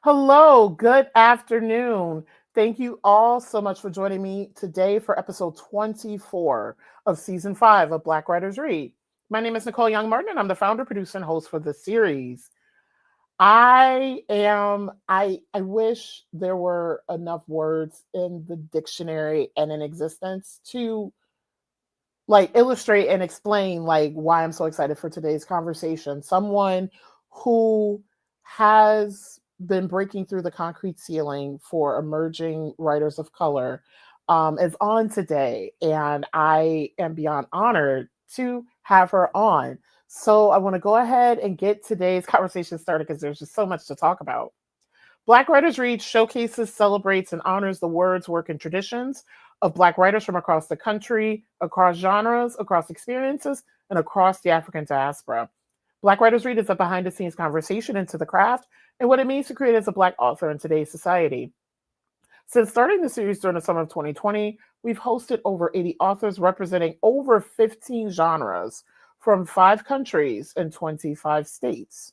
Hello, good afternoon. Thank you all so much for joining me today for episode 24 of season 5 of Black Writers Read. My name is Nicole Young-Martin, and I'm the founder, producer, and host for the series. I wish there were enough words in the dictionary and in existence to illustrate and explain why I'm so excited for today's conversation. Someone who has been breaking through the concrete ceiling for emerging writers of color is on today, and I am beyond honored to have her on. So I want to go ahead and get today's conversation started because there's just so much to talk about. Black Writers Read showcases, celebrates, and honors the words, work, and traditions of Black writers from across the country, across genres, across experiences, and across the African diaspora. Black Writers Read is a behind the scenes conversation into the craft and what it means to create as a Black author in today's society. Since starting the series during the summer of 2020, we've hosted over 80 authors representing over 15 genres from 5 countries and 25 states.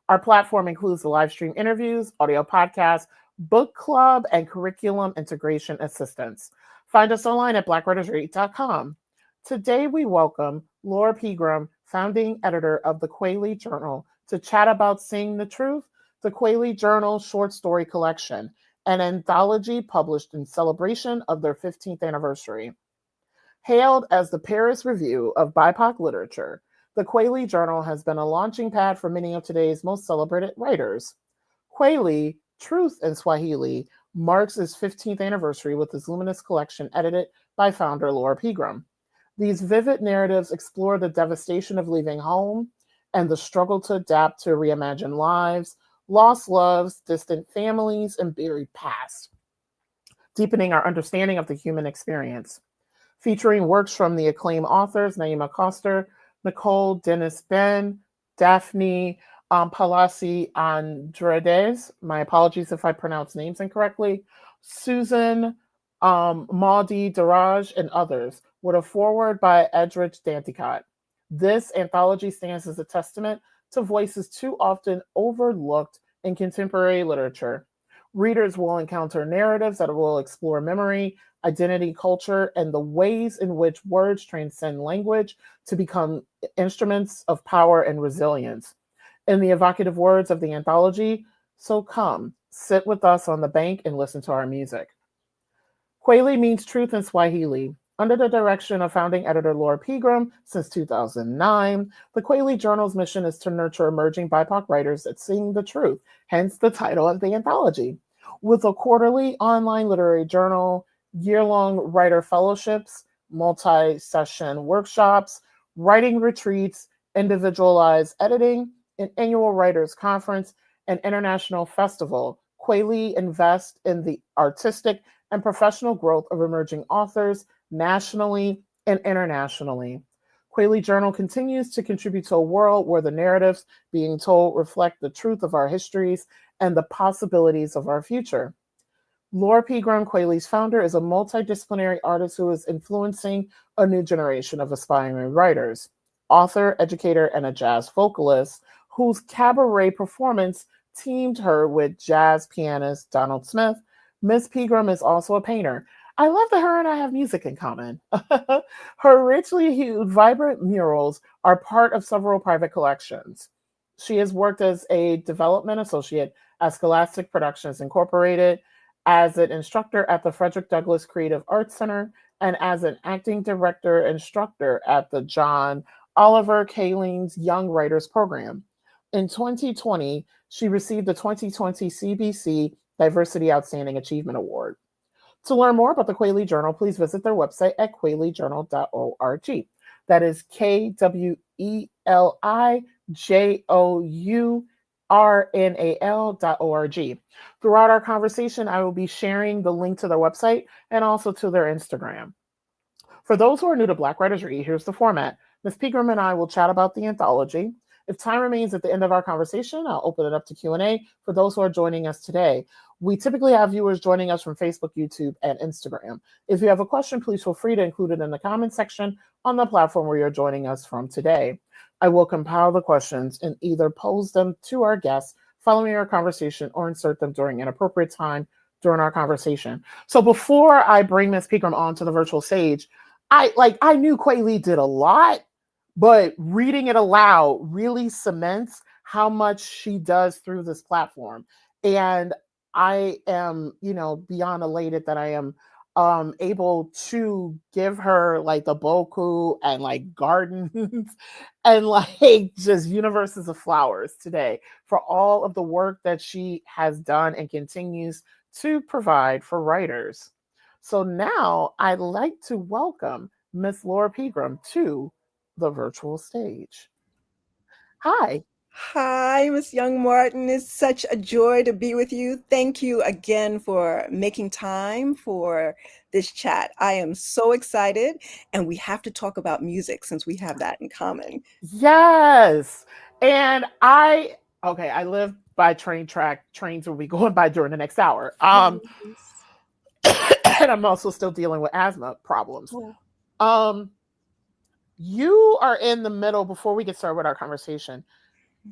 Our platform includes the live stream interviews, audio podcasts, book club, and curriculum integration assistance. Find us online at blackwritersread.com. Today we welcome Laura Pegram, founding editor of the Kweli Journal, to chat about Seeing the Truth, the Kweli Journal short story collection, an anthology published in celebration of their 15th anniversary. Hailed as the Paris Review of BIPOC literature, the Kweli Journal has been a launching pad for many of today's most celebrated writers. Kweli, Truth in Swahili, marks its 15th anniversary with its luminous collection edited by founder Laura Pegram. These vivid narratives explore the devastation of leaving home and the struggle to adapt to reimagined lives, lost loves, distant families, and buried past, deepening our understanding of the human experience. Featuring works from the acclaimed authors Naima Coster, Nicole Dennis-Benn, Daphne Palasi Andreades, my apologies if I pronounce names incorrectly, Susan Muaddi Darraj, and others, with a foreword by Edrich Danticott. This anthology stands as a testament to voices too often overlooked in contemporary literature. Readers will encounter narratives that will explore memory, identity, culture, and the ways in which words transcend language to become instruments of power and resilience. In the evocative words of the anthology, so come, sit with us on the bank and listen to our music. Kweli means truth in Swahili. Under the direction of founding editor Laura Pegram since 2009, the Kweli Journal's mission is to nurture emerging BIPOC writers that sing the truth, hence the title of the anthology. With a quarterly online literary journal, year-long writer fellowships, multi-session workshops, writing retreats, individualized editing, an annual writers conference, and international festival, Kweli invests in the artistic and professional growth of emerging authors nationally and internationally. Kweli Journal continues to contribute to a world where the narratives being told reflect the truth of our histories and the possibilities of our future. Laura Pegram, Kweli's founder, is a multidisciplinary artist who is influencing a new generation of aspiring writers. Author, educator, and a jazz vocalist whose cabaret performance teamed her with jazz pianist Donald Smith, Miss Pegram is also a painter. I love that her and I have music in common. Her richly hued, vibrant murals are part of several private collections. She has worked as a development associate at Scholastic Productions Incorporated, as an instructor at the Frederick Douglass Creative Arts Center, and as an acting director instructor at the John Oliver Kaling's Young Writers Program. In 2020, she received the 2020 CBC Diversity Outstanding Achievement Award. To learn more about the Kweli Journal, please visit their website at kwelijournal.org. That is KWELIJOURNAL.org. Throughout our conversation, I will be sharing the link to their website and also to their Instagram. For those who are new to Black Writers Read, here's the format. Ms. Pegram and I will chat about the anthology. If time remains at the end of our conversation, I'll open it up to Q&A for those who are joining us today. We typically have viewers joining us from Facebook, YouTube, and Instagram. If you have a question, please feel free to include it in the comment section on the platform where you're joining us from today. I will compile the questions and either pose them to our guests following our conversation or insert them during an appropriate time during our conversation. So before I bring Ms. Pegram onto the virtual stage, I knew Kweli did a lot, but reading it aloud really cements how much she does through this platform. And I am, beyond elated that I am able to give her like the boku and like gardens and like just universes of flowers today for all of the work that she has done and continues to provide for writers. So now I'd like to welcome Miss Laura Pegram to the virtual stage. Hi. Hi, Miss Young Martin. It's such a joy to be with you. Thank you again for making time for this chat. I am so excited, and we have to talk about music since we have that in common. Yes. And I live by train track. Trains will be going by during the next hour. Yes. And I'm also still dealing with asthma problems. Oh. Um, you are in the middle, before we get started with our conversation,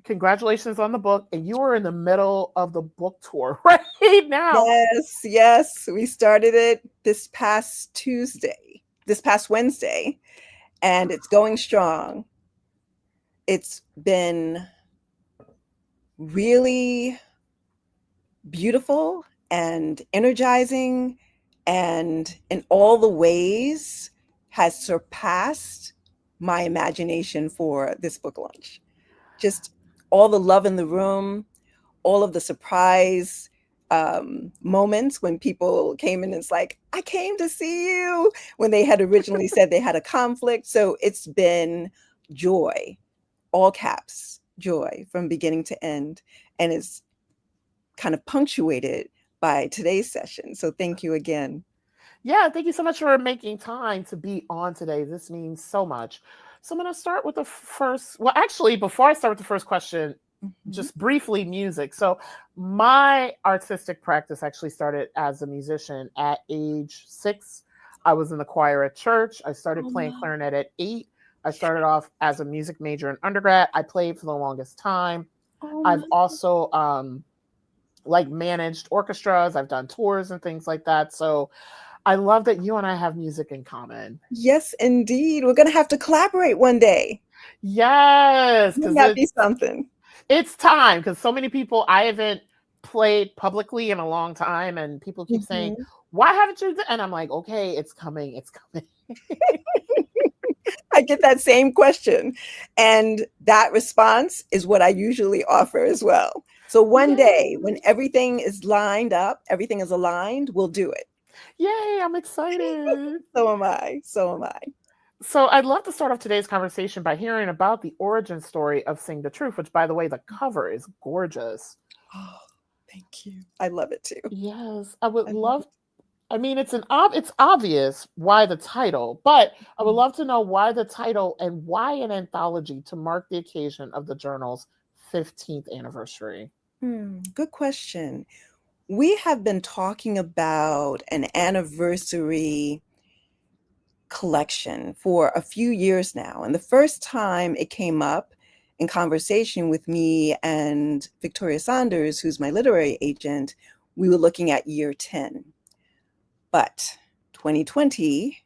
congratulations on the book. And you are in the middle of the book tour right now. Yes. We started it this past Wednesday, and it's going strong. It's been really beautiful and energizing, and in all the ways has surpassed my imagination for this book launch. Just all the love in the room, all of the surprise moments when people came in and it's like, I came to see you, when they had originally said they had a conflict. So it's been joy, all caps, joy from beginning to end. And it's kind of punctuated by today's session. So thank you again. Yeah, thank you so much for making time to be on today. This means so much. So I'm going to start with the first. Well, actually, before I start with the first question, just briefly music. So my artistic practice actually started as a musician at age 6. I was in the choir at church. I started playing clarinet at 8. I started off as a music major in undergrad. I played for the longest time. I've also like managed orchestras. I've done tours and things like that. So I love that you and I have music in common. Yes, indeed. We're going to have to collaborate one day. Yes, Wouldn't because that be something? it's time. Because so many people, I haven't played publicly in a long time, and people keep saying, "Why haven't you?" And I'm like, "Okay, it's coming. It's coming." I get that same question, and that response is what I usually offer as well. So one day, when everything is lined up, everything is aligned, we'll do it. Yay! I'm excited. So am I. So am I. So I'd love to start off today's conversation by hearing about the origin story of Sing the Truth, which, by the way, the cover is gorgeous. Oh, thank you. I love it too. Yes, I would love. I mean, it's obvious why the title, but I would love to know why the title and why an anthology to mark the occasion of the journal's 15th anniversary. Good question. We have been talking about an anniversary collection for a few years now. And the first time it came up in conversation with me and Victoria Saunders, who's my literary agent, we were looking at year 10. But 2020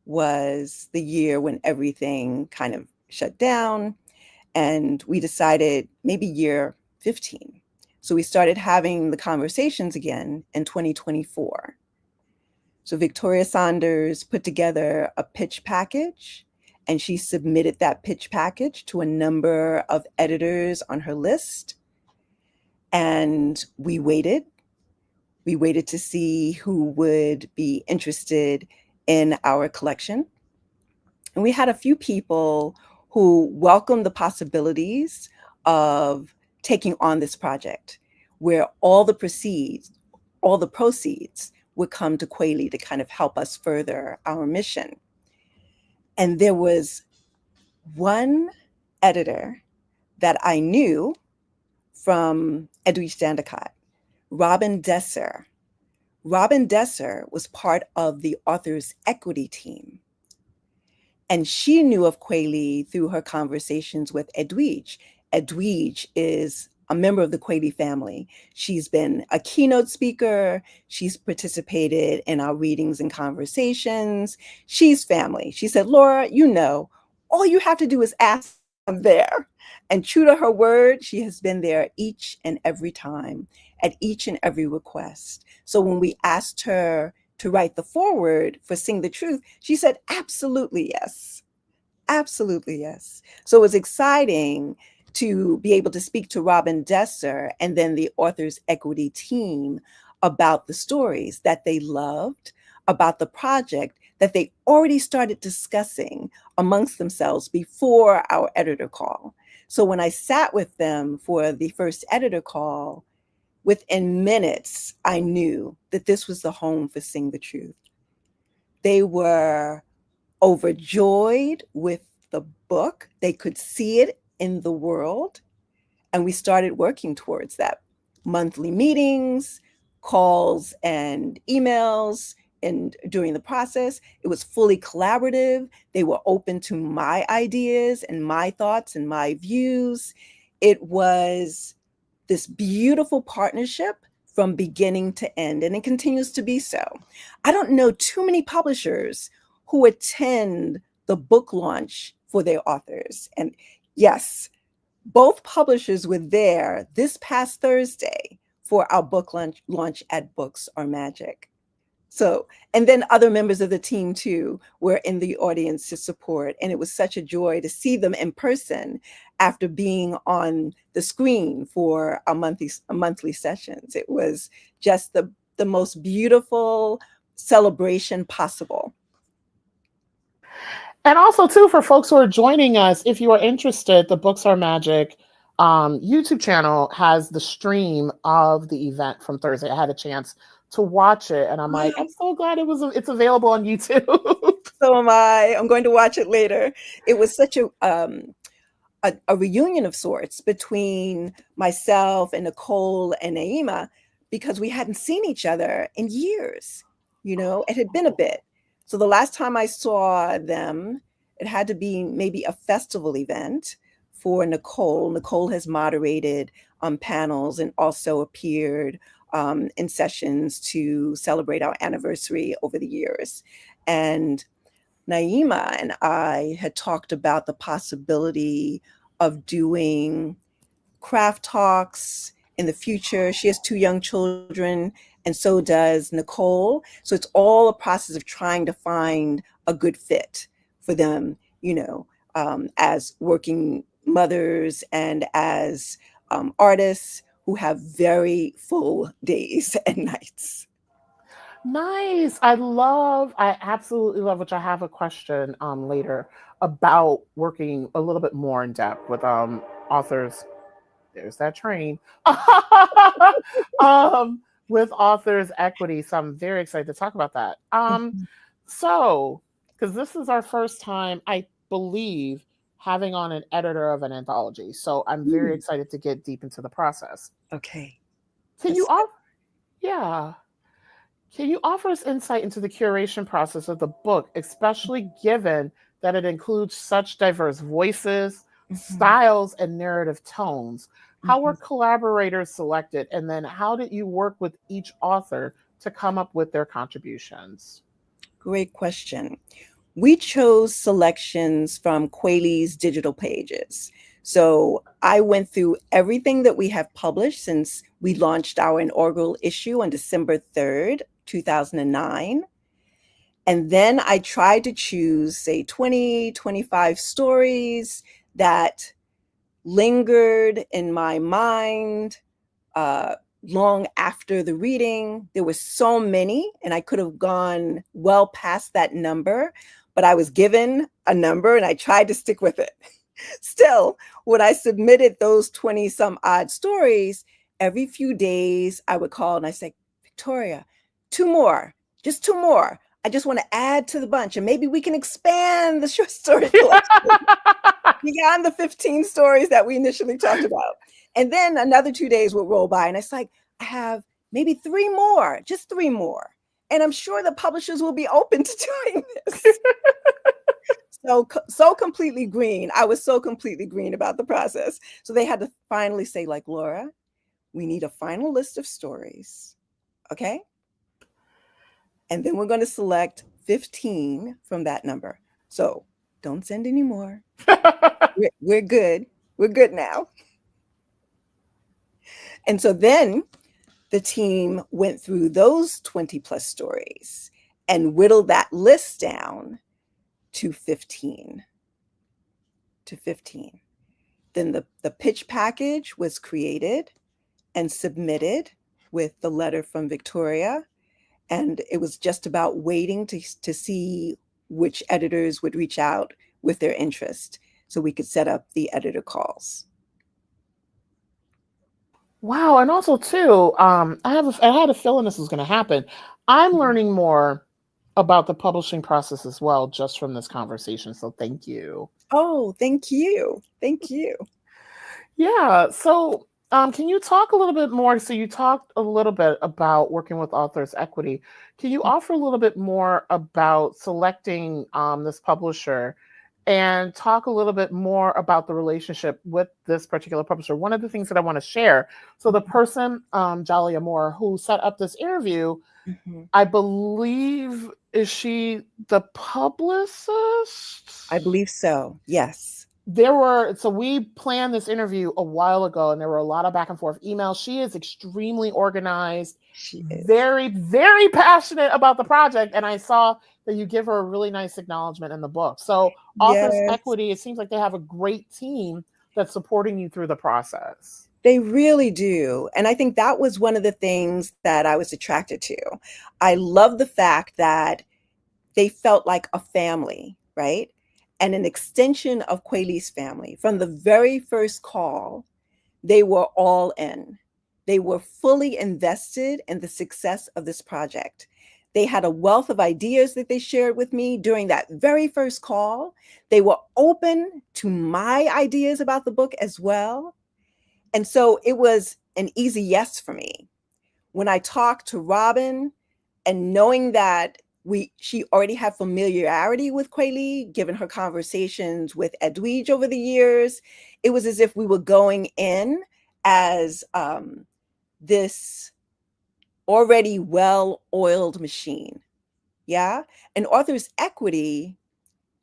was the year when everything kind of shut down, and we decided maybe year 15. So we started having the conversations again in 2024. So Victoria Saunders put together a pitch package, and she submitted that pitch package to a number of editors on her list. And we waited. We waited to see who would be interested in our collection. And we had a few people who welcomed the possibilities of taking on this project, where all the proceeds would come to Kweli to kind of help us further our mission. And there was one editor that I knew from Edwidge Dandicott, Robin Desser. Robin Desser was part of the Authors Equity team. And she knew of Kweli through her conversations with Edwidge. Edwidge is a member of the Kweli family. She's been a keynote speaker. She's participated in our readings and conversations. She's family. She said, Laura, all you have to do is ask. I'm there. And true to her word, she has been there each and every time, at each and every request. So when we asked her to write the foreword for Sing the Truth, she said, absolutely yes. Absolutely yes. So it was exciting to be able to speak to Robin Desser and then the Authors Equity team about the stories that they loved, about the project that they already started discussing amongst themselves before our editor call. So when I sat with them for the first editor call, within minutes, I knew that this was the home for Sing the Truth. They were overjoyed with the book. They could see it in the world. And we started working towards that. Monthly meetings, calls and emails, and during the process, it was fully collaborative. They were open to my ideas and my thoughts and my views. It was this beautiful partnership from beginning to end, and it continues to be so. I don't know too many publishers who attend the book launch for their authors. And yes, both publishers were there this past Thursday for our book launch at Books Are Magic. So, and then other members of the team too were in the audience to support. And it was such a joy to see them in person after being on the screen for our monthly sessions. It was just the most beautiful celebration possible. And also, too, for folks who are joining us, if you are interested, the Books Are Magic YouTube channel has the stream of the event from Thursday. I had a chance to watch it, and I'm like, I'm so glad it's available on YouTube. So am I. I'm going to watch it later. It was such a reunion of sorts between myself and Nicole and Naima, because we hadn't seen each other in years. It had been a bit. So the last time I saw them, it had to be maybe a festival event for Nicole. Nicole has moderated panels and also appeared in sessions to celebrate our anniversary over the years. And Naima and I had talked about the possibility of doing craft talks in the future. She has 2 young children, and so does Nicole. So it's all a process of trying to find a good fit for them, as working mothers and as artists who have very full days and nights. Nice. I absolutely love, which I have a question later about working a little bit more in depth with authors. There's that train. With Authors Equity. So I'm very excited to talk about that. So, because this is our first time, I believe, having on an editor of an anthology. So I'm very excited to get deep into the process. Okay. Can you offer us insight into the curation process of the book, especially given that it includes such diverse voices, styles, and narrative tones? How were collaborators selected? And then how did you work with each author to come up with their contributions? Great question. We chose selections from Kweli's digital pages. So I went through everything that we have published since we launched our inaugural issue on December 3rd, 2009. And then I tried to choose, say, 20, 25 stories that lingered in my mind long after the reading. There were so many, and I could have gone well past that number, but I was given a number and I tried to stick with it. Still, when I submitted those 20 some odd stories, every few days I would call and I say, Victoria, 2 more, just 2 more. I just want to add to the bunch, and maybe we can expand the short story collection beyond the 15 stories that we initially talked about. And then another 2 days would roll by, and it's like, I have maybe 3 more, just 3 more. And I'm sure the publishers will be open to doing this. so completely green. I was so completely green about the process. So they had to finally say, like, Laura, we need a final list of stories. Okay. And then we're going to select 15 from that number. So don't send any more. We're good. We're good now. And so then the team went through those 20 plus stories and whittled that list down to 15. Then the pitch package was created and submitted with the letter from Victoria. And it was just about waiting to see which editors would reach out with their interest so we could set up the editor calls. Wow. And also too, I had a feeling this was going to happen. I'm learning more about the publishing process as well, just from this conversation. So thank you. Oh, thank you. Thank you. Yeah. So can you talk a little bit more? So you talked a little bit about working with Authors Equity. Can you offer a little bit more about selecting this publisher and talk a little bit more about the relationship with this particular publisher? One of the things that I want to share. So the person, Jalia Moore, who set up this interview, I believe, is she the publicist? I believe so. Yes. So we planned this interview a while ago, and there were a lot of back and forth emails. She is extremely organized. She is very, very passionate about the project. And I saw that you give her a really nice acknowledgement in the book. So Authors Equity, it seems like they have a great team that's supporting you through the process. They really do. And I think that was one of the things that I was attracted to. I love the fact that they felt like a family, right? And an extension of Kweli's family. From the very first call, they were all in. They were fully invested in the success of this project. They had a wealth of ideas that they shared with me during that very first call. They were open to my ideas about the book as well. And so it was an easy yes for me. When I talked to Robin, and knowing that she already had familiarity with Kweli, given her conversations with Edwige over the years, it was as if we were going in as this already well-oiled machine. Yeah. And Authors Equity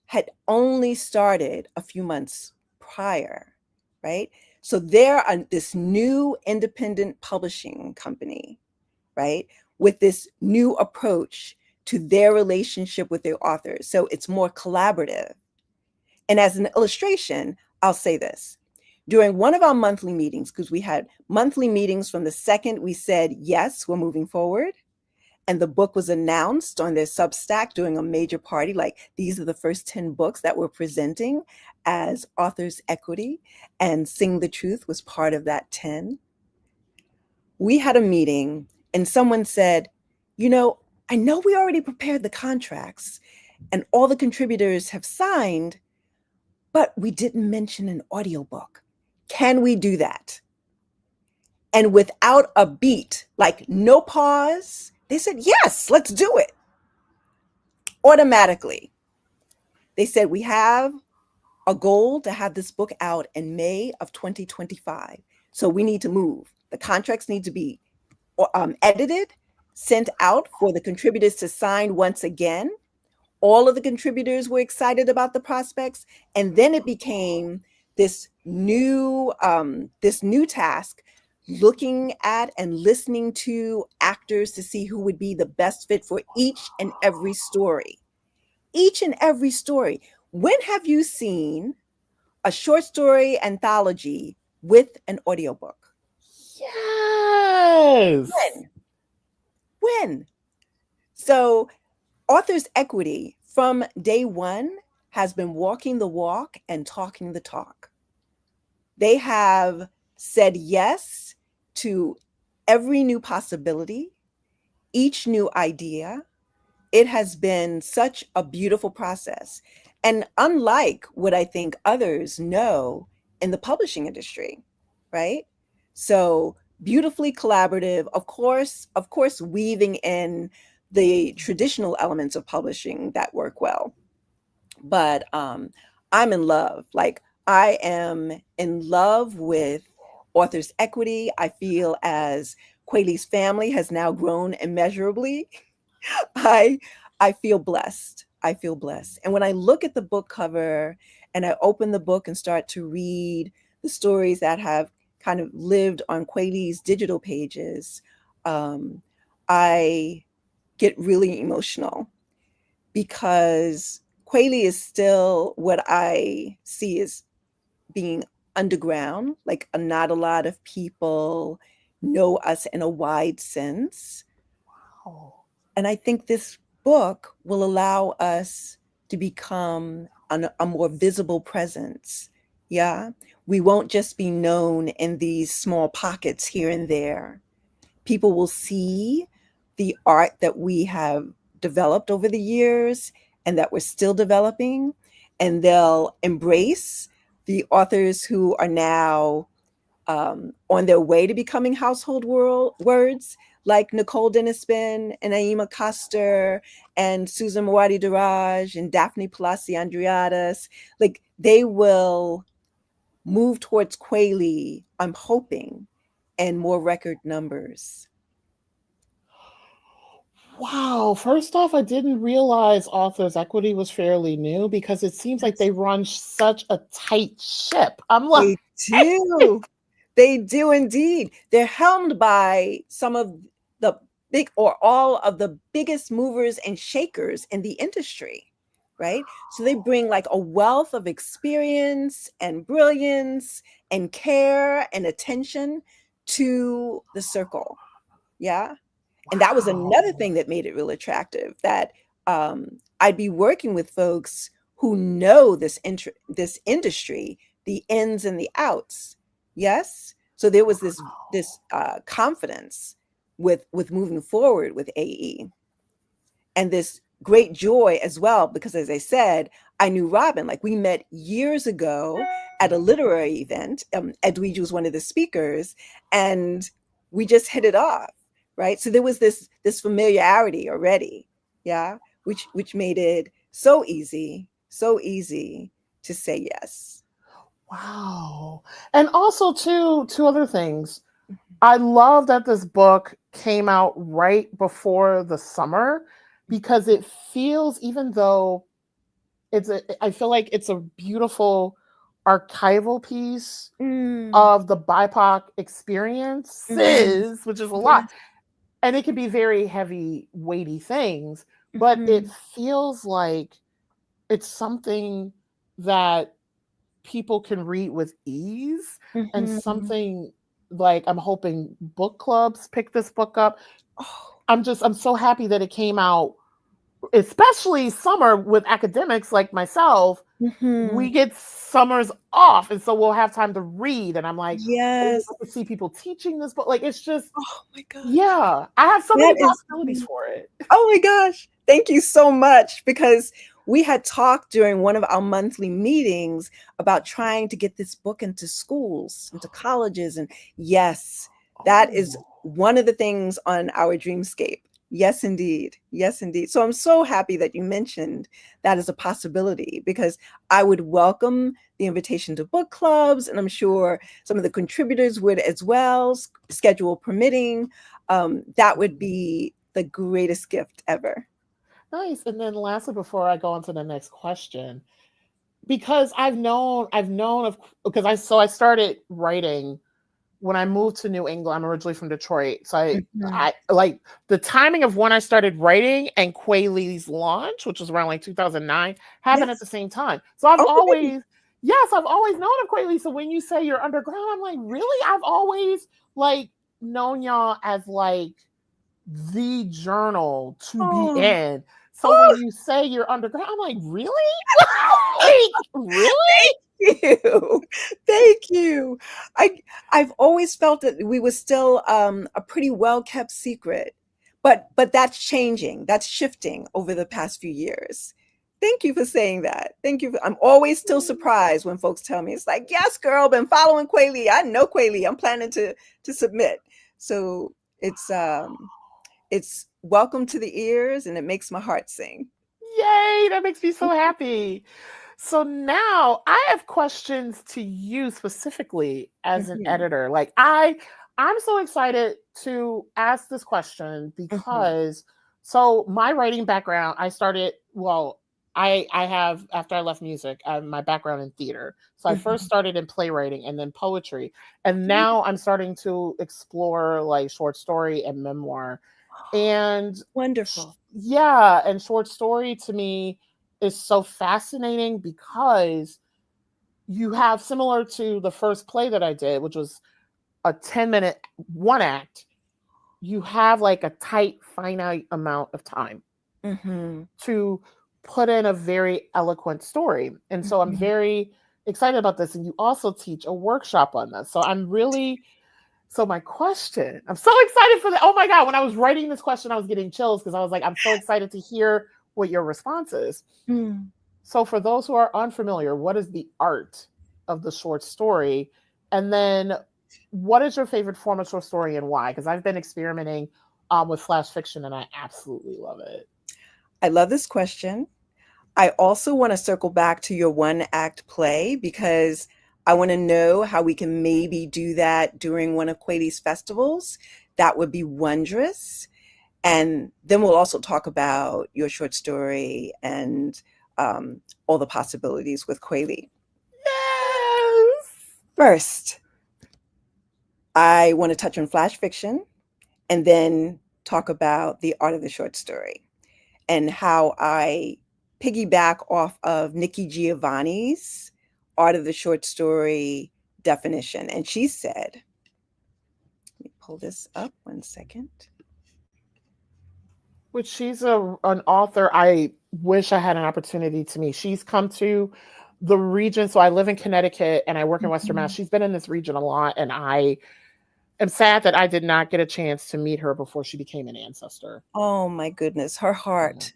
had only started a few months prior, right? So they're this new independent publishing company, right? With this new approach to their relationship with their authors. So it's more collaborative. And as an illustration, I'll say this. During one of our monthly meetings, because we had monthly meetings from the second we said, yes, we're moving forward, and the book was announced on their Substack during a major party, like these are the first 10 books that we're presenting as Authors Equity, and Sing the Truth was part of that 10. We had a meeting and someone said, I know we already prepared the contracts and all the contributors have signed, but we didn't mention an audiobook. Can we do that? And without a beat, like no pause, they said, yes, let's do it. Automatically. They said, we have a goal to have this book out in May of 2025. So we need to move. The contracts need to be edited, sent out for the contributors to sign once again. All of the contributors were excited about the prospects. And then it became this new task, looking at and listening to actors to see who would be the best fit for each and every story. Each and every story. When have you seen a short story anthology with an audiobook? Yes. When? So Authors Equity from day one has been walking the walk and talking the talk. They have said yes to every new possibility, each new idea. It has been such a beautiful process. And unlike what I think others know in the publishing industry, right? So beautifully collaborative, of course, weaving in the traditional elements of publishing that work well. But I'm in love. Like, I am in love with authors' equity. I feel as Kweli's family has now grown immeasurably. I I feel blessed. I feel blessed. And when I look at the book cover and I open the book and start to read the stories that have kind of lived on Kweli's digital pages, I get really emotional because Kweli is still what I see as being underground, like not a lot of people know us in a wide sense. Oh, And I think this book will allow us to become a more visible presence. Yeah. We won't just be known in these small pockets here and there. People will see the art that we have developed over the years and that we're still developing, and they'll embrace the authors who are now on their way to becoming household words, like Nicole Dennis-Benn and Naima Coster and Susan Muaddi Darraj and Daphne Palasi Andreades. Like, they will move towards Kweli, I'm hoping, and more record numbers. wow. First off, I didn't realize Authors Equity was fairly new because it seems like they run such a tight ship. I'm like, They do. They do indeed. They're helmed by some of the big or all of the biggest movers and shakers in the industry, right? So they bring like a wealth of experience and brilliance and care and attention to the circle. Yeah. And that was another wow. thing that made it real attractive, that I'd be working with folks who know this industry, the ins and the outs. Yes. So there was this confidence with moving forward with AE, and this great joy as well, because as I said, I knew Robin. Like, we met years ago at a literary event. Edwige was one of the speakers, and we just hit it off, right? So there was this familiarity already, yeah, which made it so easy to say yes. Wow. And also two other things. I love that this book came out right before the summer because it feels, even though I feel like it's a beautiful archival piece Mm, of the BIPOC mhm. experiences, which is a lot. Yes. And it can be very heavy, weighty things, but it Mhm. feels like it's something that people can read with ease, and Mhm. something like I'm hoping book clubs pick this book up. Oh. I'm so happy that it came out, especially summer with academics like myself. Mhm. We get summers off, and so we'll have time to read. And I'm like, oh, Yes. I can see people teaching this book. Like, it's just, Oh my gosh. yeah, I have so That many is possibilities for it. Oh my gosh. Thank you so much, because we had talked during one of our monthly meetings about trying to get this book into schools, into colleges. And yes, that is Oh, one of the things on our dreamscape. Yes, indeed. Yes, indeed. So I'm so happy that you mentioned that as a possibility, because I would welcome the invitation to book clubs, and I'm sure some of the contributors would as well, schedule permitting. That would be the greatest gift ever. nice. And then lastly, before I go on to the next question, because I've known of, because I started writing when I moved to New England. I'm originally from Detroit. So Mhm. I like the timing of when I started writing and Kweli's launch, which was around like 2009, happened at the Yes. same time. So I've Oh, really? always, yes, I've always known of Kweli. So when you say you're underground, I'm like, really? I've always like known y'all as like the journal to be Oh, in. So when oh, you say you're underground, I'm like, really? Like, really? thank you. Thank you. I I've always felt that we were still a pretty well-kept secret. But that's changing. That's shifting over the past few years. Thank you for saying that. Thank you. I'm always still surprised when folks tell me, it's like, yes, girl, been following Kweli. I know Kweli. I'm planning to submit. So it's welcome to the ears, and it makes my heart sing. Yay, That makes me so happy. So now I have questions to you specifically as an editor. Like I'm so excited to ask this question because so my writing background, I started, well, I have, after I left music, I have my background in theater. So I first started in playwriting and then poetry. And now I'm starting to explore like short story and memoir. And Wonderful. yeah, and short story to me is so fascinating because you have, similar to the first play that I did, which was a 10-minute one act, you have like a tight, finite amount of time to put in a very eloquent story. And so I'm very excited about this. And you also teach a workshop on this. So I'm really, so my question, I'm so excited for that. Oh my God, when I was writing this question, I was getting chills because I was like, I'm so excited to hear what your response is. So for those who are unfamiliar, what is the art of the short story? And then what is your favorite form of short story and why? Because I've been experimenting with flash fiction and I absolutely love it. I love this question. I also want to circle back to your one act play because I want to know how we can maybe do that during one of Kweli's festivals. That would be wondrous. And then we'll also talk about your short story and all the possibilities with Kweli. Yes! First, I want to touch on flash fiction and then talk about the art of the short story and how I piggyback off of Nikki Giovanni's art of the short story definition. And she said, let me pull this up 1 second. Which she's an author I wish I had an opportunity to meet. She's come to the region. So I live in Connecticut and I work in Western Mass. She's been in this region a lot. And I am sad that I did not get a chance to meet her before she became an ancestor. Oh my goodness. Her heart.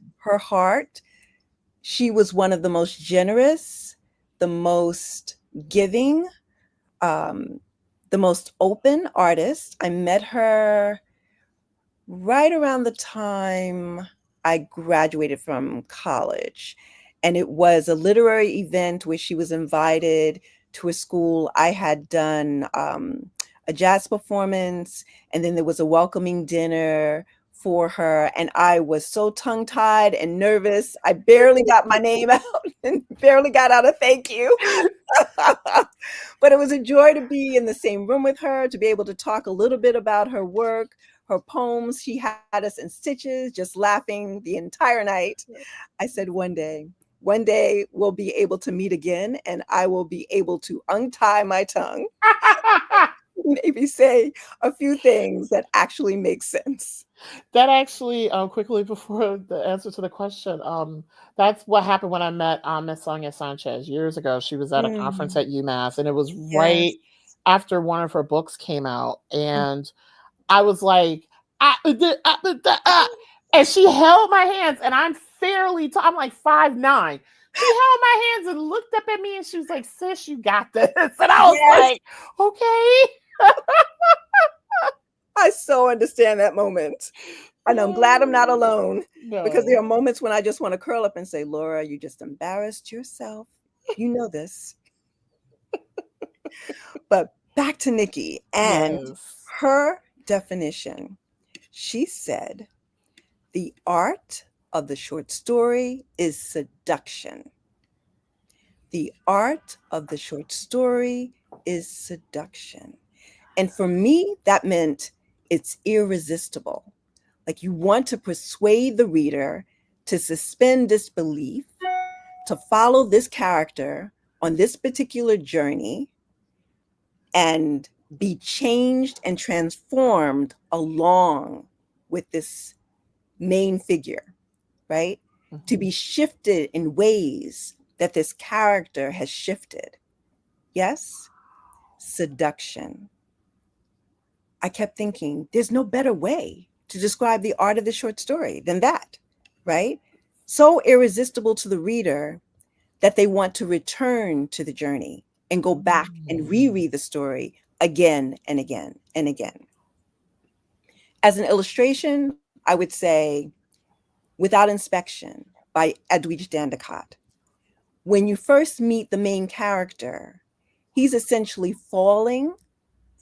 She was one of the most generous, the most giving, the most open artists. I met her right around the time I graduated from college. And it was a literary event where she was invited to a school. I had done a jazz performance, and then there was a welcoming dinner for her. And I was so tongue-tied and nervous. I barely got my name out and barely got out a thank you. But it was a joy to be in the same room with her, to be able to talk a little bit about her work, her poems. She had us in stitches, just laughing the entire night. I said, one day we'll be able to meet again and I will be able to untie my tongue, maybe say a few things that actually make sense. That actually, quickly before the answer to the question, that's what happened when I met Miss Sonia Sanchez years ago. She was at a conference at UMass, and it was right after one of her books came out. And I was like, and she held my hands, and I'm fairly tall. I'm like 5'9". She held my hands and looked up at me, and she was like, "Sis, you got this." And I was like, "Okay." I so understand that moment. And I'm glad I'm not alone, because there are moments when I just want to curl up and say, Laura, you just embarrassed yourself. You know this. But back to Nikki and her definition. She said, the art of the short story is seduction. The art of the short story is seduction. And for me, that meant it's irresistible. Like, you want to persuade the reader to suspend disbelief, to follow this character on this particular journey and be changed and transformed along with this main figure, right? To be shifted in ways that this character has shifted. Yes? Seduction. I kept thinking, there's no better way to describe the art of the short story than that, right? So irresistible to the reader that they want to return to the journey and go back and reread the story again and again and again. As an illustration, I would say, without inspection, by Edwidge Dandicott. When you first meet the main character, he's essentially falling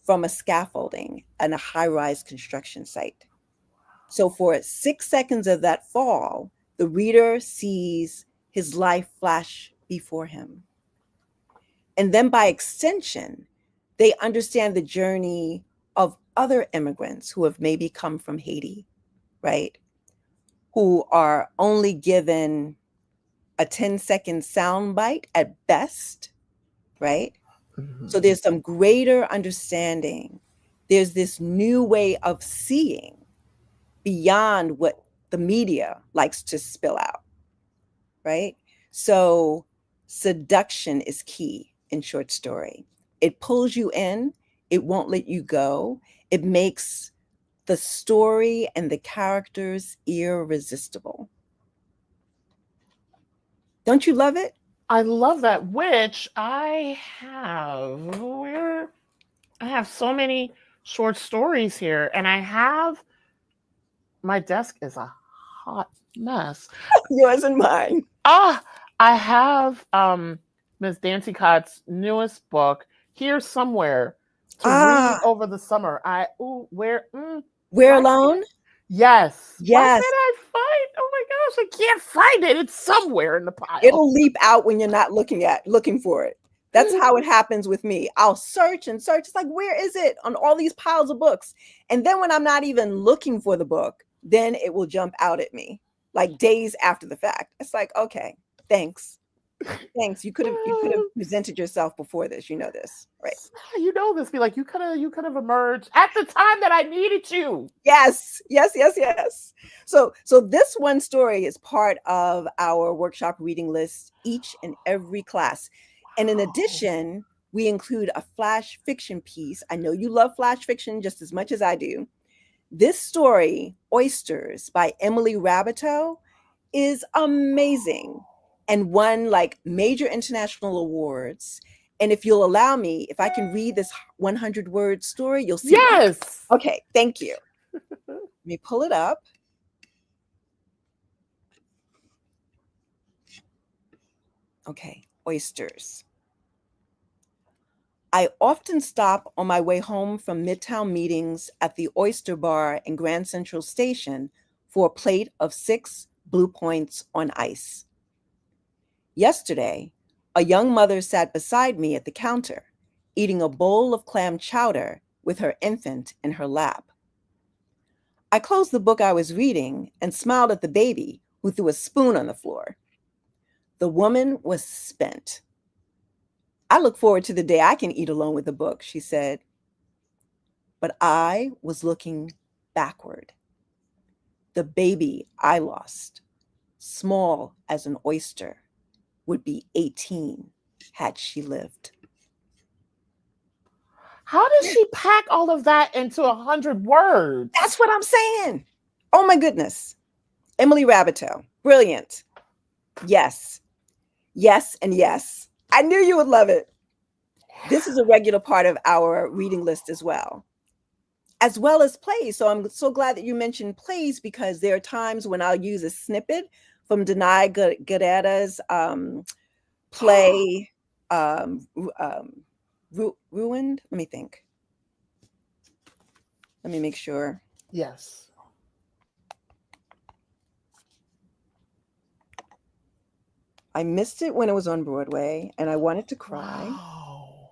from a scaffolding in a high-rise construction site. So for 6 seconds of that fall, the reader sees his life flash before him. And then by extension, they understand the journey of other immigrants who have maybe come from Haiti, right? Who are only given a 10-second soundbite at best, right? Mm-hmm. So there's some greater understanding. There's this new way of seeing beyond what the media likes to spill out, right? So seduction is key in short story. It pulls you in, it won't let you go. It makes the story and the characters irresistible. Don't you love it? I love that, which I have. I have so many short stories here, and my desk is a hot mess. Yours and mine. I have Ms. Danticott's newest book here somewhere to read over the summer. We're Alone? Yes. Yes. Why can't I find? Oh my gosh, I can't find it. It's somewhere in the pile. It'll leap out when you're not looking for it. That's how it happens with me. I'll search and search. It's like, where is it on all these piles of books? And then when I'm not even looking for the book, then it will jump out at me like days after the fact. It's like, okay, thanks. Thanks. You could have presented yourself before this. You know this, right? You know this. Be like, you could have emerged at the time that I needed you. Yes. So this one story is part of our workshop reading list each and every class. And in addition, we include a flash fiction piece. I know you love flash fiction just as much as I do. This story, Oysters by Emily Rabideau, is amazing and won like major international awards. And if you'll allow me, if I can read this 100-word story, you'll see. Yes. Why. Okay, thank you. Let me pull it up. Okay, Oysters. I often stop on my way home from Midtown meetings at the Oyster Bar in Grand Central Station for a plate of 6 Blue Points on ice. Yesterday, a young mother sat beside me at the counter, eating a bowl of clam chowder with her infant in her lap. I closed the book I was reading and smiled at the baby who threw a spoon on the floor. The woman was spent. I look forward to the day I can eat alone with a book, she said. But I was looking backward. The baby I lost, small as an oyster, would be 18 had she lived. How does she pack all of that into 100 words? That's what I'm saying. Oh my goodness. Emily Rabideau, brilliant. Yes, and yes. I knew you would love it. This is a regular part of our reading list as well as plays. So I'm so glad that you mentioned plays, because there are times when I'll use a snippet from Daphne Guerrera's play, Ruined. Let me think. Let me make sure. Yes. I missed it when it was on Broadway and I wanted to cry. Wow.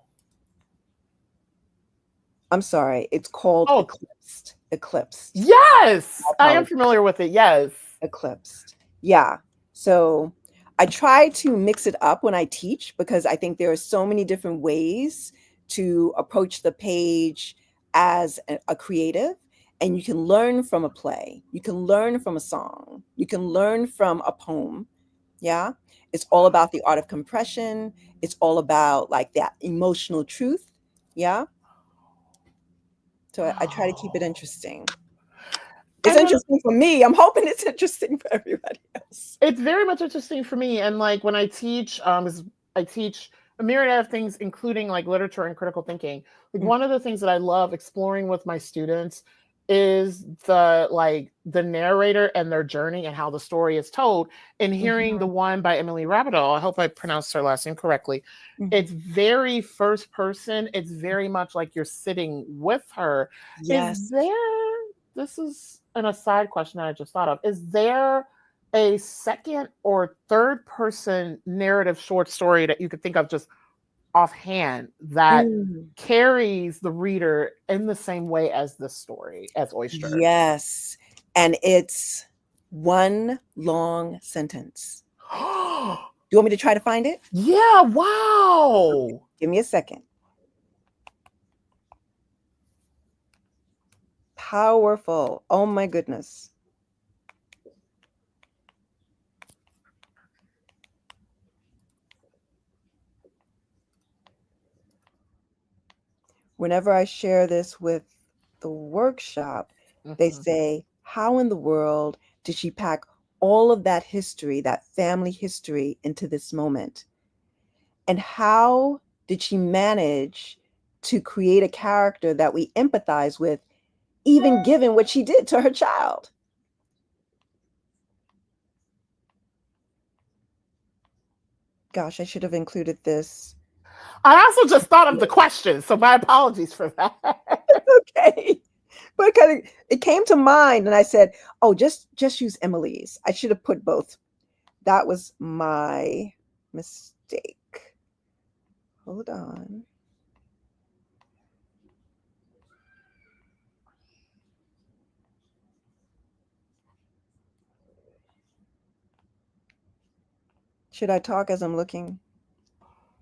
I'm sorry. It's called Eclipsed. Yes. I am familiar with it. Yes. Eclipsed. Yeah. So I try to mix it up when I teach, because I think there are so many different ways to approach the page as a creative. And you can learn from a play. You can learn from a song. You can learn from a poem. Yeah. It's all about the art of compression. It's all about like that emotional truth. Yeah. So I try to keep it interesting. It's interesting for me. I'm hoping it's interesting for everybody else. It's very much interesting for me. And like when I teach, I teach a myriad of things, including like literature and critical thinking. Like one of the things that I love exploring with my students is the narrator and their journey and how the story is told. And hearing the one by Emily Rabidal, I hope I pronounced her last name correctly. It's very first person. It's very much like you're sitting with her. Yes. This is an aside question that I just thought of. Is there a second or third person narrative short story that you could think of just offhand that carries the reader in the same way as this story, as Oyster? Yes. And it's one long sentence. Do you want me to try to find it? Yeah, wow. Okay. Give me a second. Powerful. Oh my goodness. Whenever I share this with the workshop, they say, how in the world did she pack all of that history, that family history, into this moment? And how did she manage to create a character that we empathize with, even given what she did to her child? Gosh, I should have included this. I also just thought of the question, so my apologies for that. Okay. But it came to mind, and I said, oh, just use Emily's. I should have put both. That was my mistake. Hold on. Should I talk as I'm looking?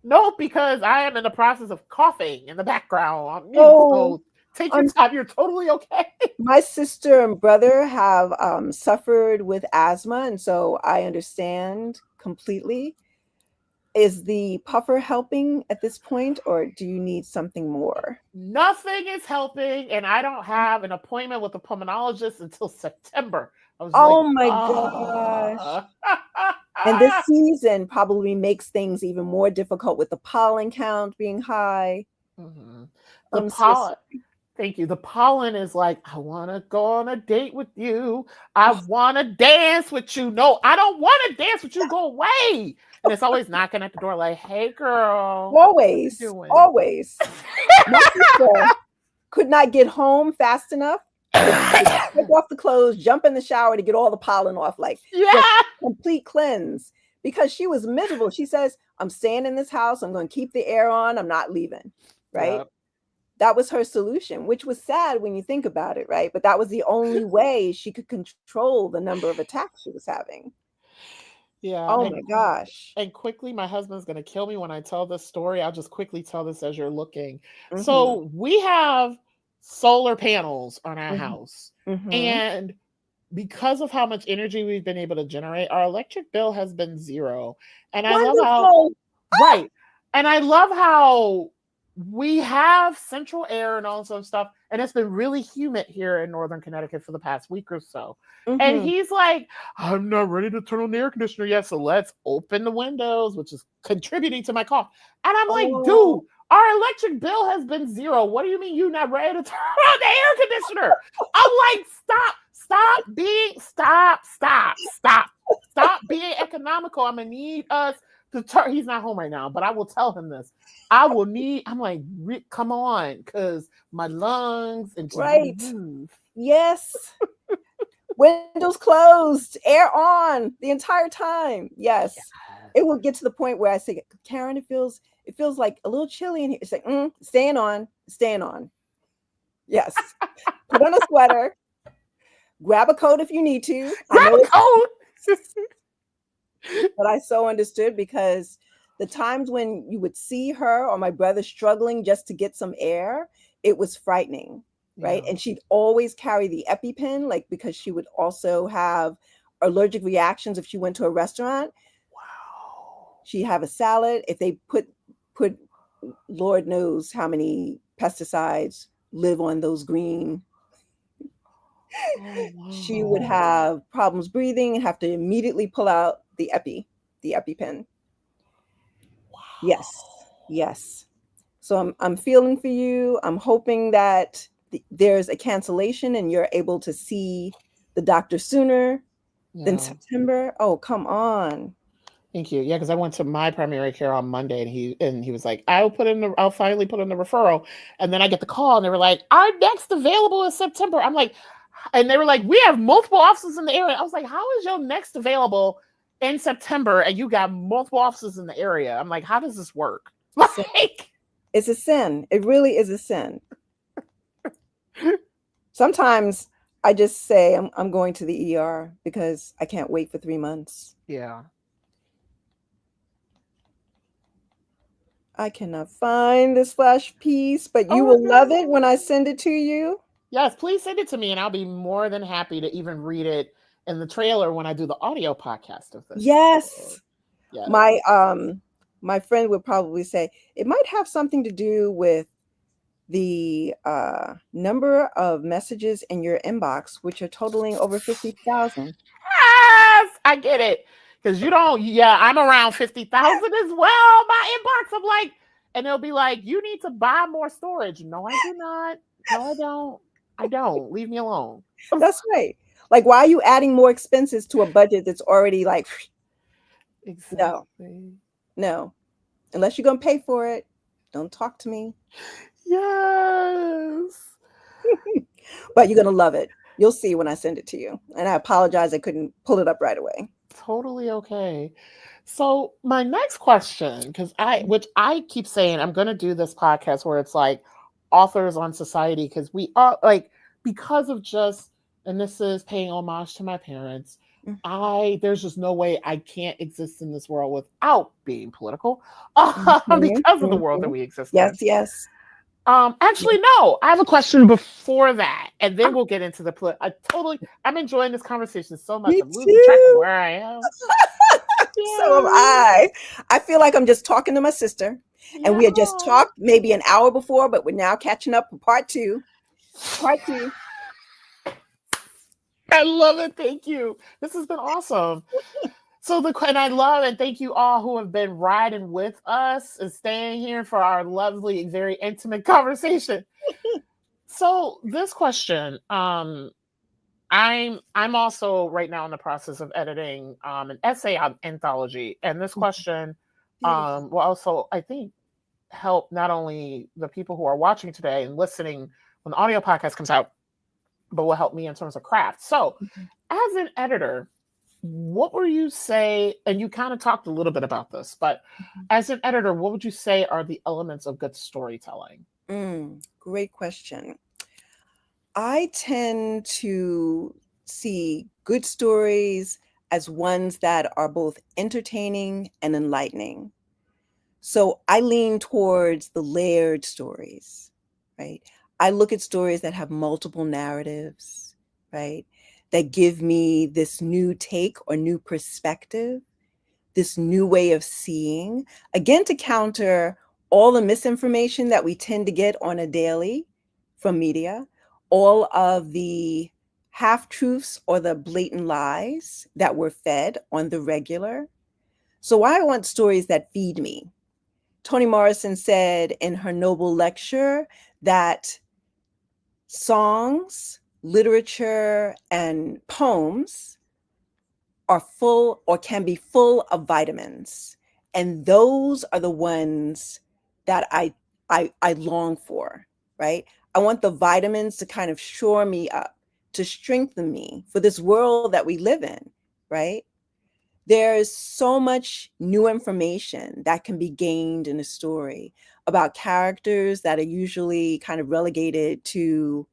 No, because I am in the process of coughing in the background. So take your time. You're totally okay. My sister and brother have suffered with asthma, and so I understand completely. Is the puffer helping at this point, or do you need something more? Nothing is helping, and I don't have an appointment with a pulmonologist until September. I was my gosh. And this season probably makes things even more difficult with the pollen count being high. The pollen. Thank you. The pollen is like, I want to go on a date with you. I want to dance with you. No, I don't want to dance with you. Go away. And it's always knocking at the door like, hey, girl. Always. My sister could not get home fast enough. Take off the clothes, jump in the shower to get all the pollen off, like complete cleanse, because she was miserable. She says, I'm staying in this house. I'm going to keep the air on. I'm not leaving. Right. Yep. That was her solution, which was sad when you think about it. Right. But that was the only way she could control the number of attacks she was having. Yeah. Oh my gosh. And quickly, my husband's going to kill me when I tell this story. I'll just quickly tell this as you're looking. So we have solar panels on our house. And because of how much energy we've been able to generate, our electric bill has been zero. And I love how, and I love how we have central air and all sorts of stuff. And it's been really humid here in Northern Connecticut for the past week or so. And he's like, I'm not ready to turn on the air conditioner yet. So let's open the windows, which is contributing to my cough. And I'm like, dude, our electric bill has been zero. What do you mean you're not ready to turn on the air conditioner? I'm like, stop being economical. I'm going to need us to turn. He's not home right now, but I will tell him this. I'm like, come on, because my lungs and yes. Windows closed, air on the entire time. Yes. It will get to the point where I say, Karen, it feels like a little chilly in here. It's like, staying on. Yes. Put on a sweater. Grab a coat if you need to. Grab a coat. But I so understood, because the times when you would see her or my brother struggling just to get some air, it was frightening. Right. And she'd always carry the EpiPen, like, because she would also have allergic reactions if she went to a restaurant. Wow. She'd have a salad. If they put Lord knows how many pesticides live on those green. She would have problems breathing and have to immediately pull out the EpiPen. Wow. Yes. So I'm feeling for you. I'm hoping that there's a cancellation and you're able to see the doctor sooner than Yeah. September. Oh, come on. Thank you. Yeah, because I went to my primary care on Monday, and he was like, I'll finally put in the referral, and then I get the call, and they were like, our next available is September. I'm like, and they were like, we have multiple offices in the area. I was like, how is your next available in September, and you got multiple offices in the area? I'm like, how does this work? Like, it's a sin. It really is a sin. Sometimes I just say I'm going to the ER because I can't wait for 3 months. Yeah. I cannot find this flash piece, but you will love it when I send it to you. Yes, please send it to me, and I'll be more than happy to even read it in the trailer when I do the audio podcast of this. Yes. Yes. My friend would probably say it might have something to do with the number of messages in your inbox, which are totaling over 50,000. Yes, I get it. Because you don't, yeah, I'm around 50,000 as well. My inbox, I'm like, and they'll be like, you need to buy more storage. No, I do not. No, I don't. I don't. Leave me alone. That's right. Like, why are you adding more expenses to a budget that's already like, exactly. No. Unless you're going to pay for it, don't talk to me. Yes. But you're going to love it. You'll see when I send it to you. And I apologize I couldn't pull it up right away. Totally okay. So my next question, which I keep saying, I'm going to do this podcast where it's like authors on society, because we are like, because of just, and this is paying homage to my parents, there's just no way I can't exist in this world without being political, because of the world that we exist in. Yes. Actually, no, I have a question before that, and then we'll get into the I'm enjoying this conversation so much. I'm losing track of where I am. So am I. I feel like I'm just talking to my sister, and we had just talked maybe an hour before, but we're now catching up for part two. I love it. Thank you. This has been awesome. And I love and thank you all who have been riding with us and staying here for our lovely, very intimate conversation. So this question, I'm also right now in the process of editing an essay on anthology, and this question will also, I think, help not only the people who are watching today and listening when the audio podcast comes out, but will help me in terms of craft. So, as an editor, what would you say, and you kind of talked a little bit about this, but as an editor, what would you say are the elements of good storytelling? Great question. I tend to see good stories as ones that are both entertaining and enlightening. So I lean towards the layered stories, right? I look at stories that have multiple narratives, right? That give me this new take or new perspective, this new way of seeing, again, to counter all the misinformation that we tend to get on a daily from media, all of the half-truths or the blatant lies that we're fed on the regular. So I want stories that feed me. Toni Morrison said in her Noble lecture that songs, literature, and poems are full or can be full of vitamins. And those are the ones that I long for, right? I want the vitamins to kind of shore me up, to strengthen me for this world that we live in, right? There's so much new information that can be gained in a story about characters that are usually kind of relegated to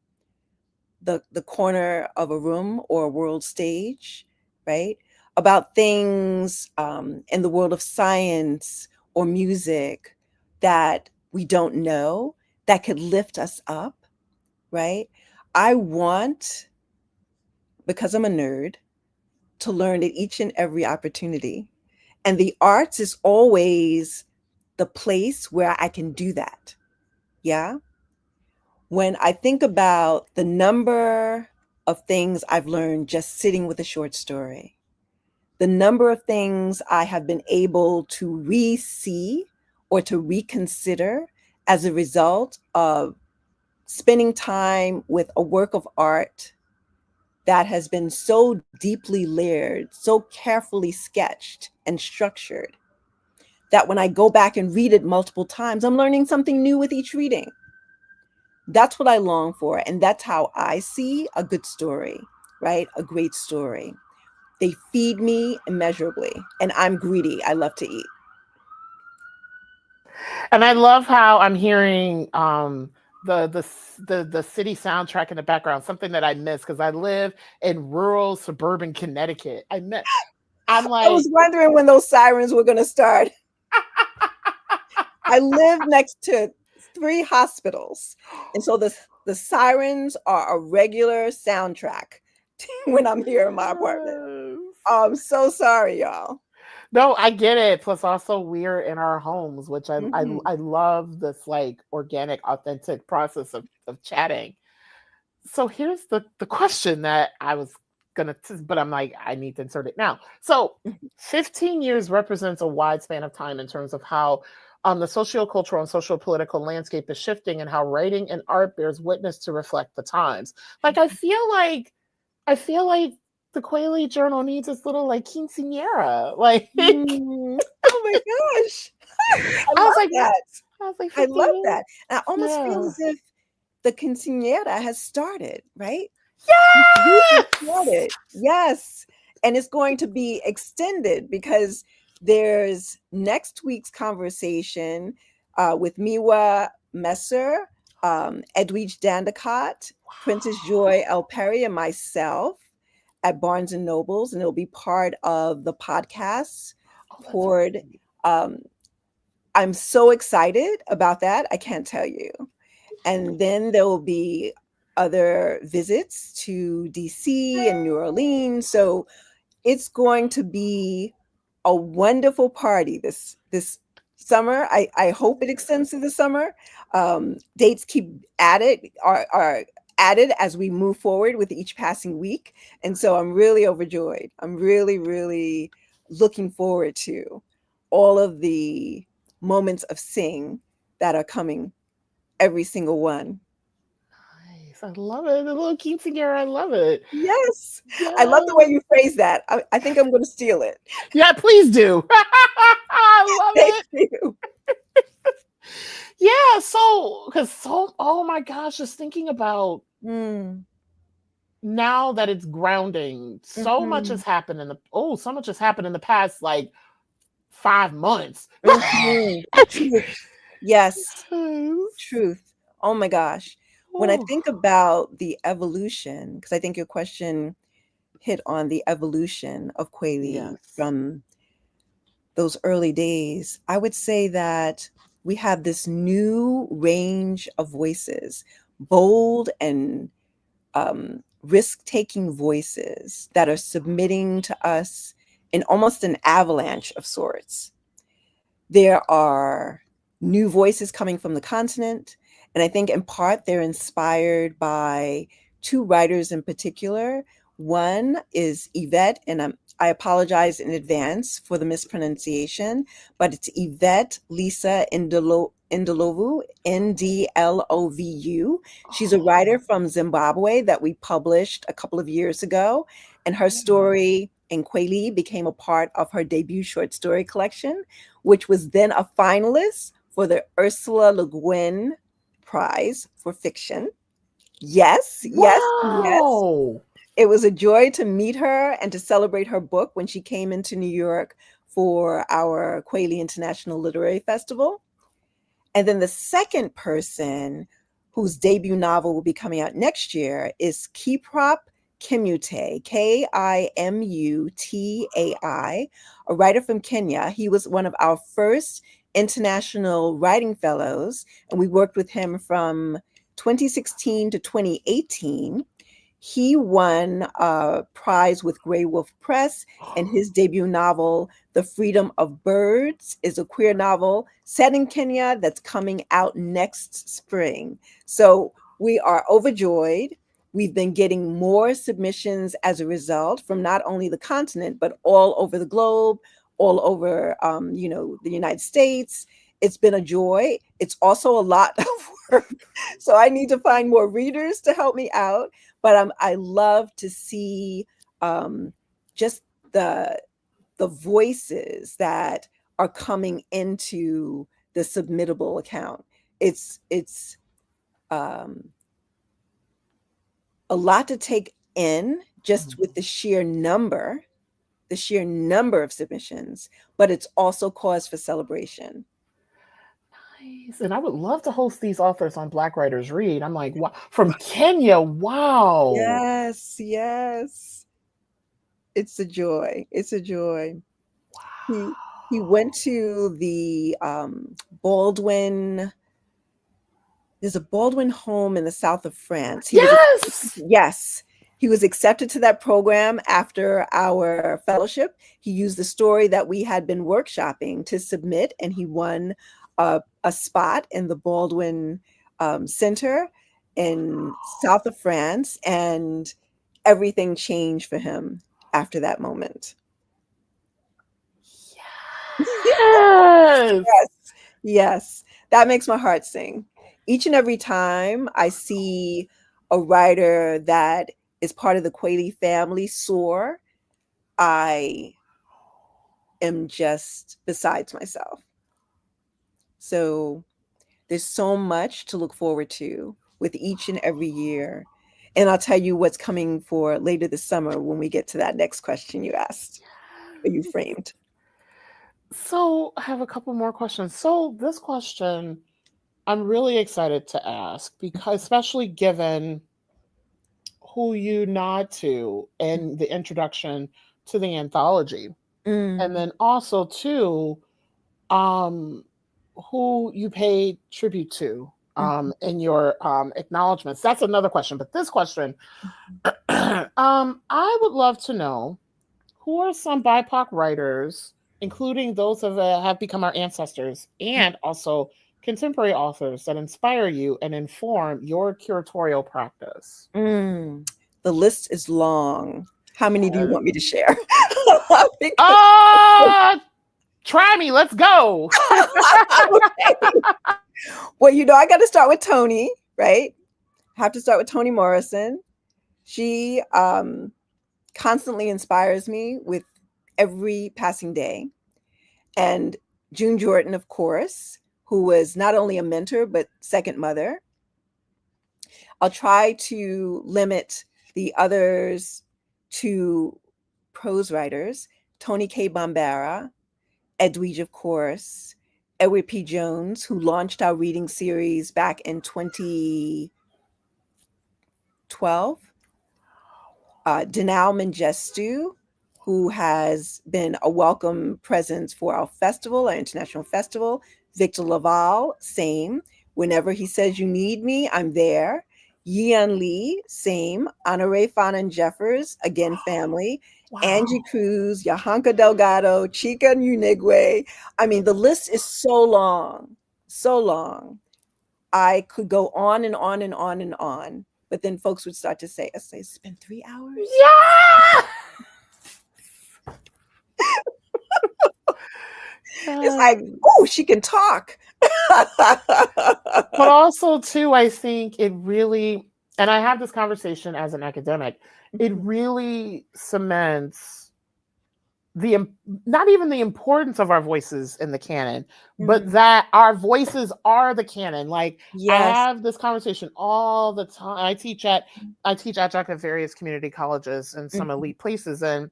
the corner of a room or a world stage, right? About things in the world of science or music that we don't know that could lift us up, right? I want, because I'm a nerd, to learn at each and every opportunity. And the arts is always the place where I can do that. Yeah. When I think about the number of things I've learned just sitting with a short story, the number of things I have been able to re-see or to reconsider as a result of spending time with a work of art that has been so deeply layered, so carefully sketched and structured, that when I go back and read it multiple times, I'm learning something new with each reading. That's what I long for. And that's how I see a good story, right? A great story. They feed me immeasurably. And I'm greedy. I love to eat. And I love how I'm hearing the city soundtrack in the background, something that I miss because I live in rural suburban Connecticut. I'm I like, was wondering when those sirens were going to start. I live next to 3 hospitals. And so the sirens are a regular soundtrack when I'm here in my apartment. I'm so sorry, y'all. No, I get it. Plus, also we're in our homes, which Mm-hmm. I love this like organic, authentic process of chatting. So here's the question that I was gonna, but I'm like, I need to insert it now. So 15 years represents a wide span of time in terms of how the socio-cultural and social-political landscape is shifting and how writing and art bears witness to reflect the times. Like I feel like the Kweli Journal needs this little like quinceanera. Like Oh my gosh. I love that. I was like, I love 15? that. And I almost feel Yeah. as if the quinceañera has started, right? Yes! Started. Yes. And it's going to be extended because there's next week's conversation with Miwa Messer, Edwidge Dandicott, Princess Joy El Perry, and myself at Barnes and Nobles, and it'll be part of the podcast poured. I'm so excited about that. I can't tell you. And then there will be other visits to DC and New Orleans. So it's going to be a wonderful party this summer. I hope it extends to the summer. Dates keep are added as we move forward with each passing week. And so I'm really overjoyed. I'm really, really looking forward to all of the moments of sing that are coming, every single one. Nice. I love it. The little quinceanera. I love it. Yes. Yes. I love the way you phrase that. I think I'm going to steal it. Yeah, please do. I love Thank it. you. Yeah, oh my gosh, just thinking about now that it's grounding, so much has happened so much has happened in the past like 5 months. Truth. Yes. Truth. Oh my gosh. When I think about the evolution, because I think your question hit on the evolution of Kweli from those early days, I would say that we have this new range of voices, bold and risk-taking voices that are submitting to us in almost an avalanche of sorts. There are new voices coming from the continent, and I think in part they're inspired by 2 writers in particular. One is Yvette, and I apologize in advance for the mispronunciation, but it's Yvette Lisa Ndlovu, Ndlovu. She's a writer from Zimbabwe that we published a couple of years ago, and her story in Kweli became a part of her debut short story collection, which was then a finalist for the Ursula Le Guin Prize for Fiction. Yes, yes, yes. It was a joy to meet her and to celebrate her book when she came into New York for our Kweli International Literary Festival. And then the second person whose debut novel will be coming out next year is Kiprop Kimutai, Kimutai, a writer from Kenya. He was one of our first international writing fellows, and we worked with him from 2016 to 2018. He won a prize with Grey Wolf Press, and his debut novel, The Freedom of Birds, is a queer novel set in Kenya that's coming out next spring. So we are overjoyed. We've been getting more submissions as a result from not only the continent, but all over the globe, all over, the United States. It's been a joy. It's also a lot of So I need to find more readers to help me out. But I love to see just the voices that are coming into the submittable account. It's a lot to take in just with the sheer number of submissions, but it's also cause for celebration. Nice. And I would love to host these authors on Black Writers Read. I'm like, wow, from Kenya. Wow. Yes, yes. It's a joy. It's a joy. Wow. He went to the Baldwin. There's a Baldwin home in the south of France. Yes. He was accepted to that program after our fellowship. He used the story that we had been workshopping to submit, and he won a spot in the Baldwin Center in south of France, and everything changed for him after that moment. Yes. Yes. That makes my heart sing. Each and every time I see a writer that is part of the Kweli family soar, I am just besides myself. So there's so much to look forward to with each and every year. And I'll tell you what's coming for later this summer when we get to that next question you asked, or you framed. So I have a couple more questions. So this question I'm really excited to ask, because especially given who you nod to in the introduction to the anthology. And then also too, who you pay tribute to in your acknowledgments. That's another question. But this question, I would love to know, who are some BIPOC writers, including those that have become our ancestors, and also contemporary authors, that inspire you and inform your curatorial practice? The list is long. How many do you want me to share? Try me. Let's go. Okay. Well, I got to start with Toni, right? I have to start with Toni Morrison. She constantly inspires me with every passing day. And June Jordan, of course, who was not only a mentor, but second mother. I'll try to limit the others to prose writers: Toni K. Bambara, Edwidge, of course, Edward P. Jones, who launched our reading series back in 2012, Danao Mengestu, who has been a welcome presence for our festival, our international festival. Victor Laval, same. Whenever he says you need me, I'm there. Yian Lee, same. Honoré Fanon Jeffers, again, family. Wow. Angie Cruz, Yahanka Delgado, Chika Unigwe. I mean, the list is so long, so long. I could go on and on and on and on, but then folks would start to say, it's been 3 hours. Yeah. It's like, oh, she can talk. But also too, I think it really, and I have this conversation as an academic, it really cements not even the importance of our voices in the canon, but that our voices are the canon. Like, yes. I have this conversation all the time. I teach adjunct at various community colleges and some elite places, and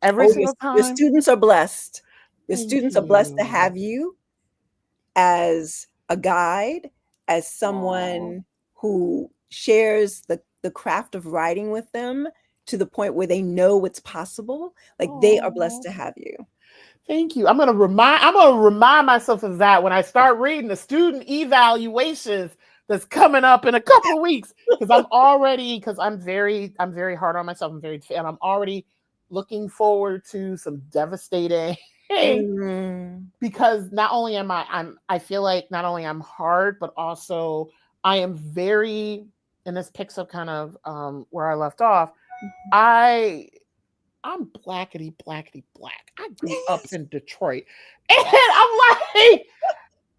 every single time, your students are blessed. Your students are blessed to have you as a guide, as someone who shares the craft of writing with them to the point where they know what's possible. Like, they are blessed to have you. Thank you. I'm gonna remind myself of that when I start reading the student evaluations that's coming up in a couple of weeks, because I'm very hard on myself. And I'm already looking forward to some devastating. Because not only am I feel like not only I'm hard, but also I am very, and this picks up kind of where I left off. I'm blackety black. I grew up in Detroit, and I'm like,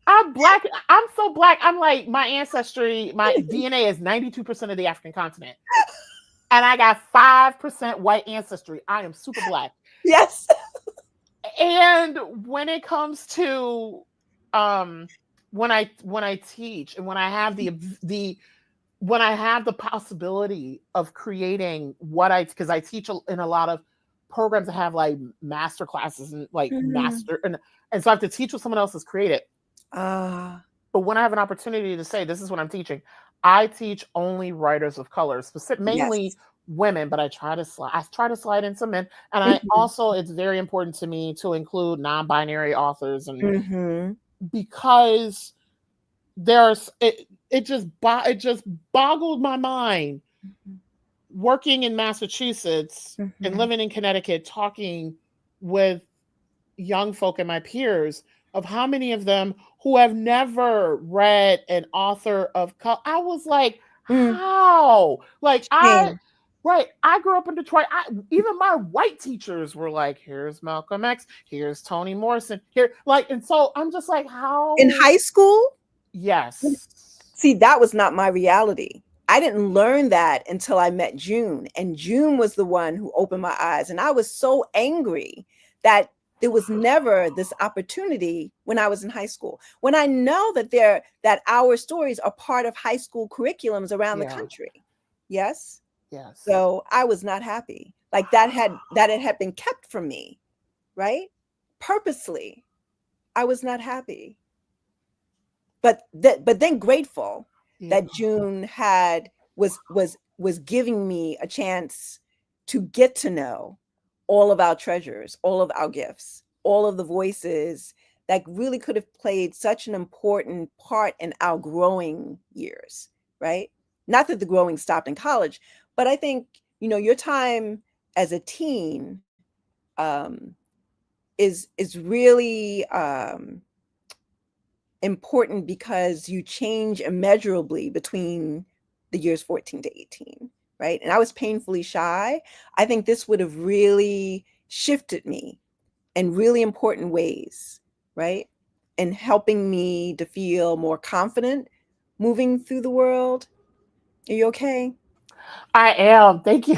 I'm black. I'm so black. I'm like, my ancestry, my DNA is 92% of the African continent. And I got 5% white ancestry. I am super black. Yes. And when it comes to when I teach and when I have when I have the possibility of creating because I teach in a lot of programs that have like master classes and like master and so I have to teach what someone else has created. But when I have an opportunity to say, this is what I'm teaching, I teach only writers of color, mainly women, but I try to slide in some men. And I also, it's very important to me to include non-binary authors, and because it just boggled my mind working in Massachusetts and living in Connecticut, talking with young folk and my peers of how many of them who have never read an author of color. I was like, how? Like I grew up in Detroit. Even my white teachers were like, here's Malcolm X, here's Toni Morrison, here, like, and so I'm just like, how? In high school? Yes. See, that was not my reality. I didn't learn that until I met June, and June was the one who opened my eyes. And I was so angry that there was never this opportunity when I was in high school. When I know that our stories are part of high school curriculums around the country. Yes. Yes. So I was not happy. Like it had been kept from me, right? Purposely. I was not happy. But then grateful that June was giving me a chance to get to know all of our treasures, all of our gifts, all of the voices that really could have played such an important part in our growing years, right? Not that the growing stopped in college, but I think, your time as a teen is really important because you change immeasurably between the years 14 to 18, right? And I was painfully shy. I think this would have really shifted me in really important ways, right? And helping me to feel more confident moving through the world. Are you okay? I am. Thank you.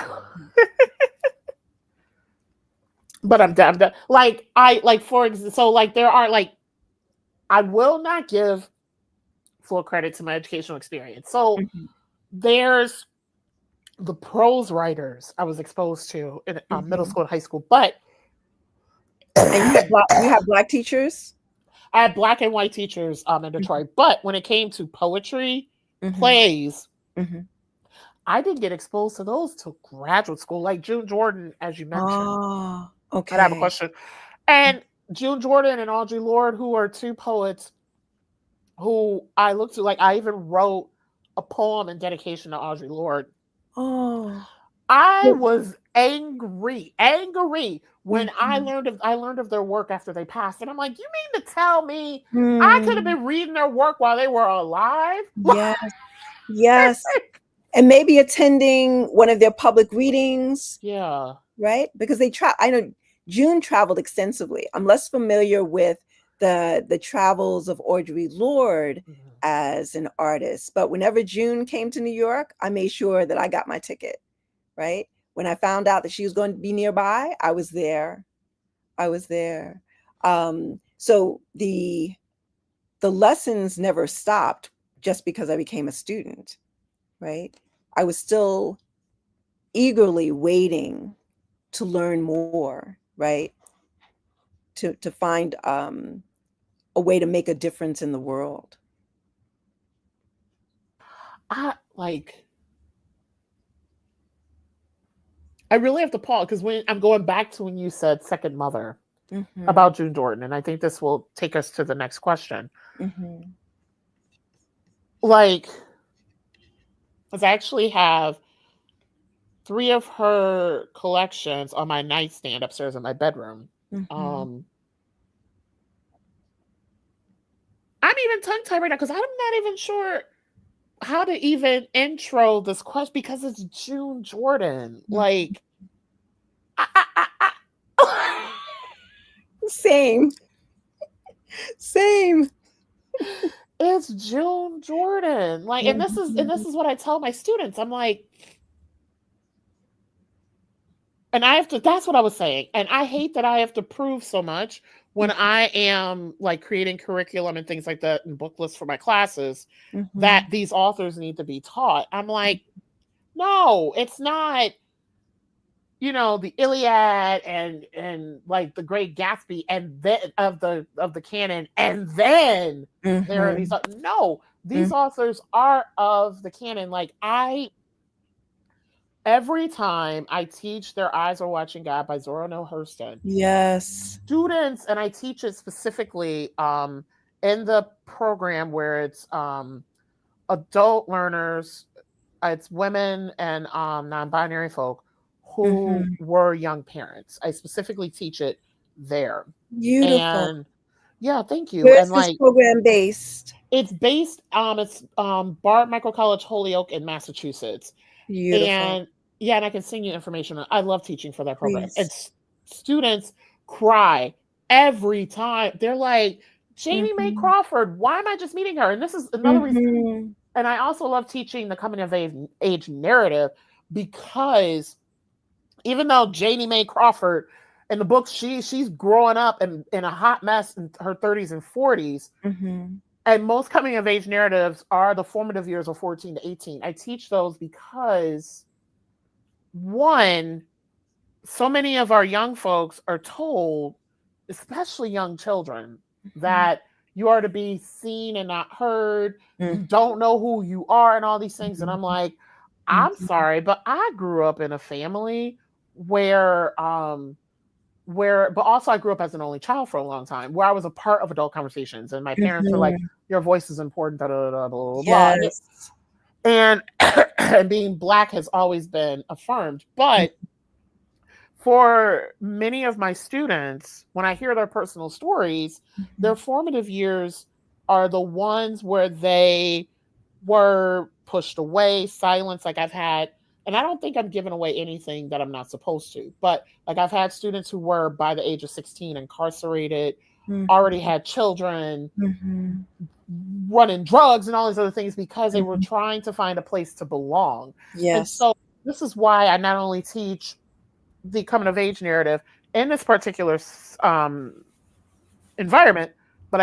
But I'm done. Like there are like, I will not give full credit to my educational experience. So there's the prose writers I was exposed to in middle school and high school, but and you have black teachers? I had black and white teachers in Detroit. But when it came to poetry, plays, I didn't get exposed to those till graduate school, like June Jordan, as you mentioned. Oh, okay. I have a question. And June Jordan and Audre Lorde, who are two poets who I looked to, like I even wrote a poem in dedication to Audre Lorde. Oh, I was angry when I learned of their work after they passed, and I'm like, you mean to tell me I could have been reading their work while they were alive? Yes. And maybe attending one of their public readings. Yeah. Right? Because I know June traveled extensively. I'm less familiar with the travels of Audre Lorde as an artist, but whenever June came to New York, I made sure that I got my ticket, right? When I found out that she was going to be nearby, I was there. So the lessons never stopped just because I became a student, right? I was still eagerly waiting to learn more, right? To find a way to make a difference in the world. I really have to pause because when I'm going back to when you said second mother about June Jordan, and I think this will take us to the next question. Like, because I actually have 3 of her collections on my nightstand upstairs in my bedroom. I'm even tongue-tied right now because I'm not even sure how to even intro this question because it's June Jordan. Like, Same. it's June Jordan. Like, and this is what I tell my students. I'm like, and I have to, that's what I was saying. And I hate that I have to prove so much when I am like creating curriculum and things like that and book lists for my classes that these authors need to be taught. I'm like, no, it's not, you know, the Iliad and like the Great Gatsby and then of the canon, and then there are these, no, these authors are of the canon. Like, every time I teach Their Eyes Are Watching God by Zora Neale Hurston, yes, students, and I teach it specifically in the program where it's adult learners, it's women and non-binary folk who were young parents. I specifically teach it there. beautiful. And yeah, thank you. Where's And this like, program based? it's based it's Bard Micro College, Holyoke in Massachusetts. Beautiful. And yeah, and I can send you information. I love teaching for that program. Please. And students cry every time. They're like, Jamie May Crawford, why am I just meeting her? And this is another reason. And I also love teaching the coming of age narrative, because even though Janie Mae Crawford in the book, she's growing up in a hot mess in her 30s and 40s. And most coming of age narratives are the formative years of 14 to 18. I teach those because, one, so many of our young folks are told, especially young children, that you are to be seen and not heard. You don't know who you are and all these things. And I'm like, I'm sorry, but I grew up in a family where but also I grew up as an only child for a long time, where I was a part of adult conversations, and my parents were like, your voice is important, blah, blah, blah. And and being Black has always been affirmed. But for many of my students, when I hear their personal stories, their formative years are the ones where they were pushed away, silenced. Like, I've had, and I don't think I'm giving away anything that I'm not supposed to, but like, I've had students who were by the age of 16 incarcerated, already had children, running drugs and all these other things, because they were trying to find a place to belong. And so this is why I not only teach the coming of age narrative in this particular environment, but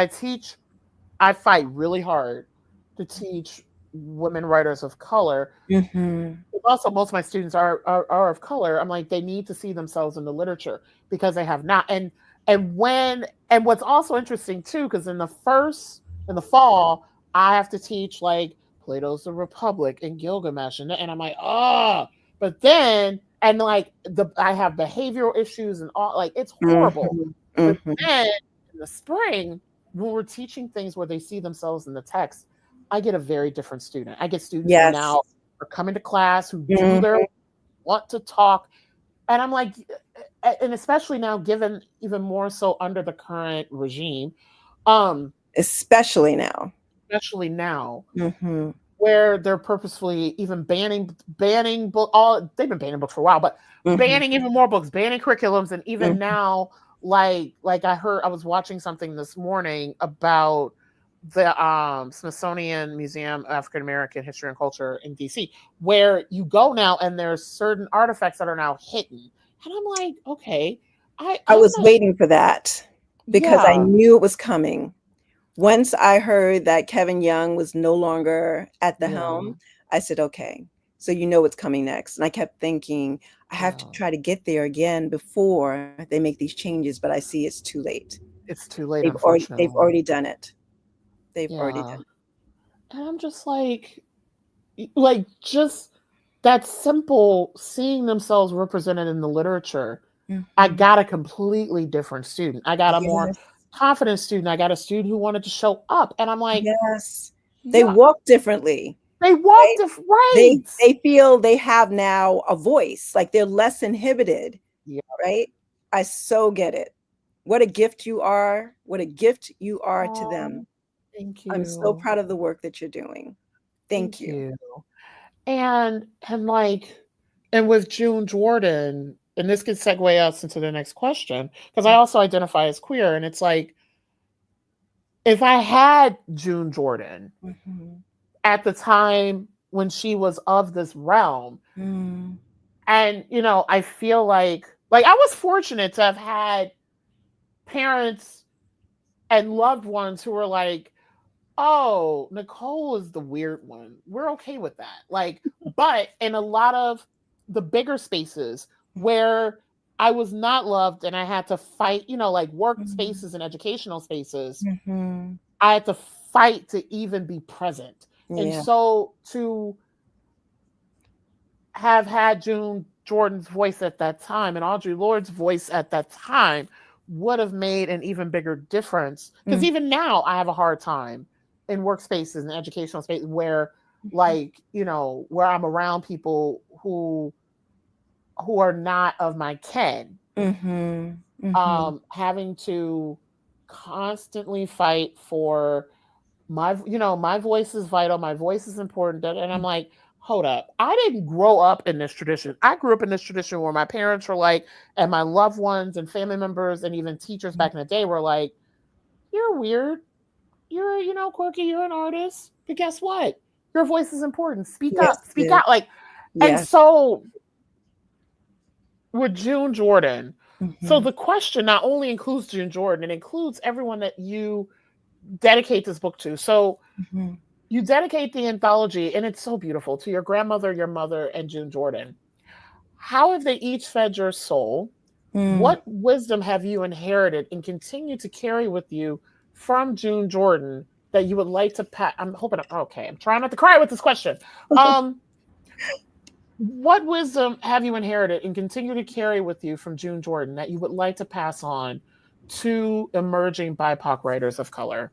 I fight really hard to teach women writers of color. Also, most of my students are of color. I'm like, they need to see themselves in the literature, because they have not. And what's also interesting too, because in the fall, I have to teach like Plato's The Republic and Gilgamesh, and I'm like, oh, but then, and like I have behavioral issues and all, like, it's horrible. But then in the spring, when we're teaching things where they see themselves in the text, I get a very different student. I get students who now are coming to class, who do want to talk. And I'm like, and especially now, given even more so under the current regime, especially now, where they're purposefully even banning book. They've been banning books for a while, but banning even more books, banning curriculums, and even now, like I was watching something this morning about the Smithsonian Museum of African American History and Culture in DC, where you go now and there's certain artifacts that are now hidden. And I'm like, okay, I was waiting for that, because I knew it was coming. Once I heard that Kevin Young was no longer at the helm, I said, okay, so you know what's coming next. And I kept thinking, I have to try to get there again before they make these changes, but I see it's too late. It's too late, unfortunately. They've already done it. They've already done it. And I'm just like just that simple seeing themselves represented in the literature. I got a completely different student. I got a more confident student. I got a student who wanted to show up. And I'm like, they walk differently. They walk different. Right. They feel they have now a voice, like they're less inhibited. Right. I so get it. What a gift you are. What a gift you are to them. Thank you. I'm so proud of the work that you're doing. Thank you. And with June Jordan, and this could segue us into the next question, because I also identify as queer, and it's like, if I had June Jordan Mhm. at the time when she was of this realm, Mm. and I feel like I was fortunate to have had parents and loved ones who were like, oh, Nicole is the weird one. We're okay with that. Like, but in a lot of the bigger spaces where I was not loved and I had to fight, like work spaces and educational spaces, Mhm. I had to fight to even be present. And Yeah. so to have had June Jordan's voice at that time and Audre Lorde's voice at that time would have made an even bigger difference. Because Mm. even now, I have a hard time in workspaces and educational spaces where, like, where I'm around people who are not of my kin, Mhm. Mhm. having to constantly fight for my voice is vital, my voice is important, and I'm like, hold up, I didn't grow up in this tradition. I grew up in this tradition where my parents were like, and my loved ones and family members and even teachers back in the day were like, you're weird, you're quirky, you're an artist, but guess what, your voice is important, speak Yes, up, speak yes, out, like. And yes. so with June Jordan, so Mhm. the question not only includes June Jordan, it includes everyone that you dedicate this book to. So Mhm. you dedicate the anthology, and it's so beautiful, to your grandmother, your mother, and June Jordan. How have they each fed your soul? Mm. What wisdom have you inherited and continue to carry with you from June Jordan that you would like to pass? I'm hoping, okay, I'm trying not to cry with this question. Um, what wisdom have you inherited and continue to carry with you from June Jordan that you would like to pass on to emerging BIPOC writers of color?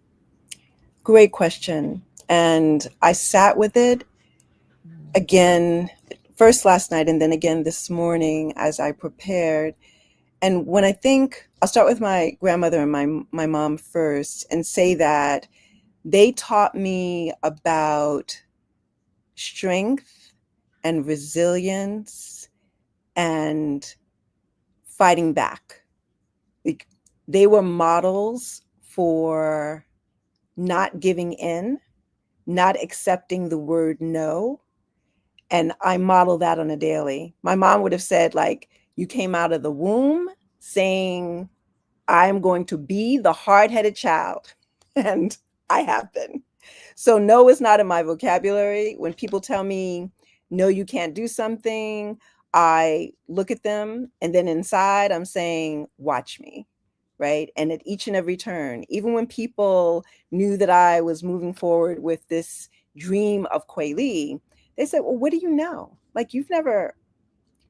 Great question. And I sat with it again, first last night and then again this morning as I prepared. And when I think, I'll start with my grandmother and my mom first and say that they taught me about strength and resilience and fighting back. Like, they were models for not giving in, not accepting the word no. And I model that on a daily. My mom would have said, like, you came out of the womb saying, I'm going to be the hard-headed child. And I have been. So no is not in my vocabulary. When people tell me, no, you can't do something, I look at them and then inside I'm saying, watch me, right? And at each and every turn, even when people knew that I was moving forward with this dream of Kweli, they said, well, what do you know? Like, you've never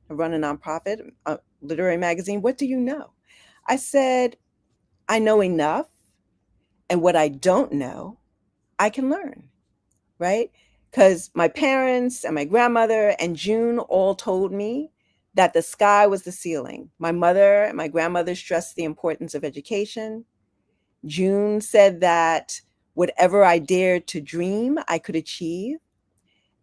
run a nonprofit, a literary magazine. What do you know? I said, I know enough. And what I don't know, I can learn, right? Because my parents and my grandmother and June all told me that the sky was the ceiling. My mother and my grandmother stressed the importance of education. June said that whatever I dared to dream, I could achieve.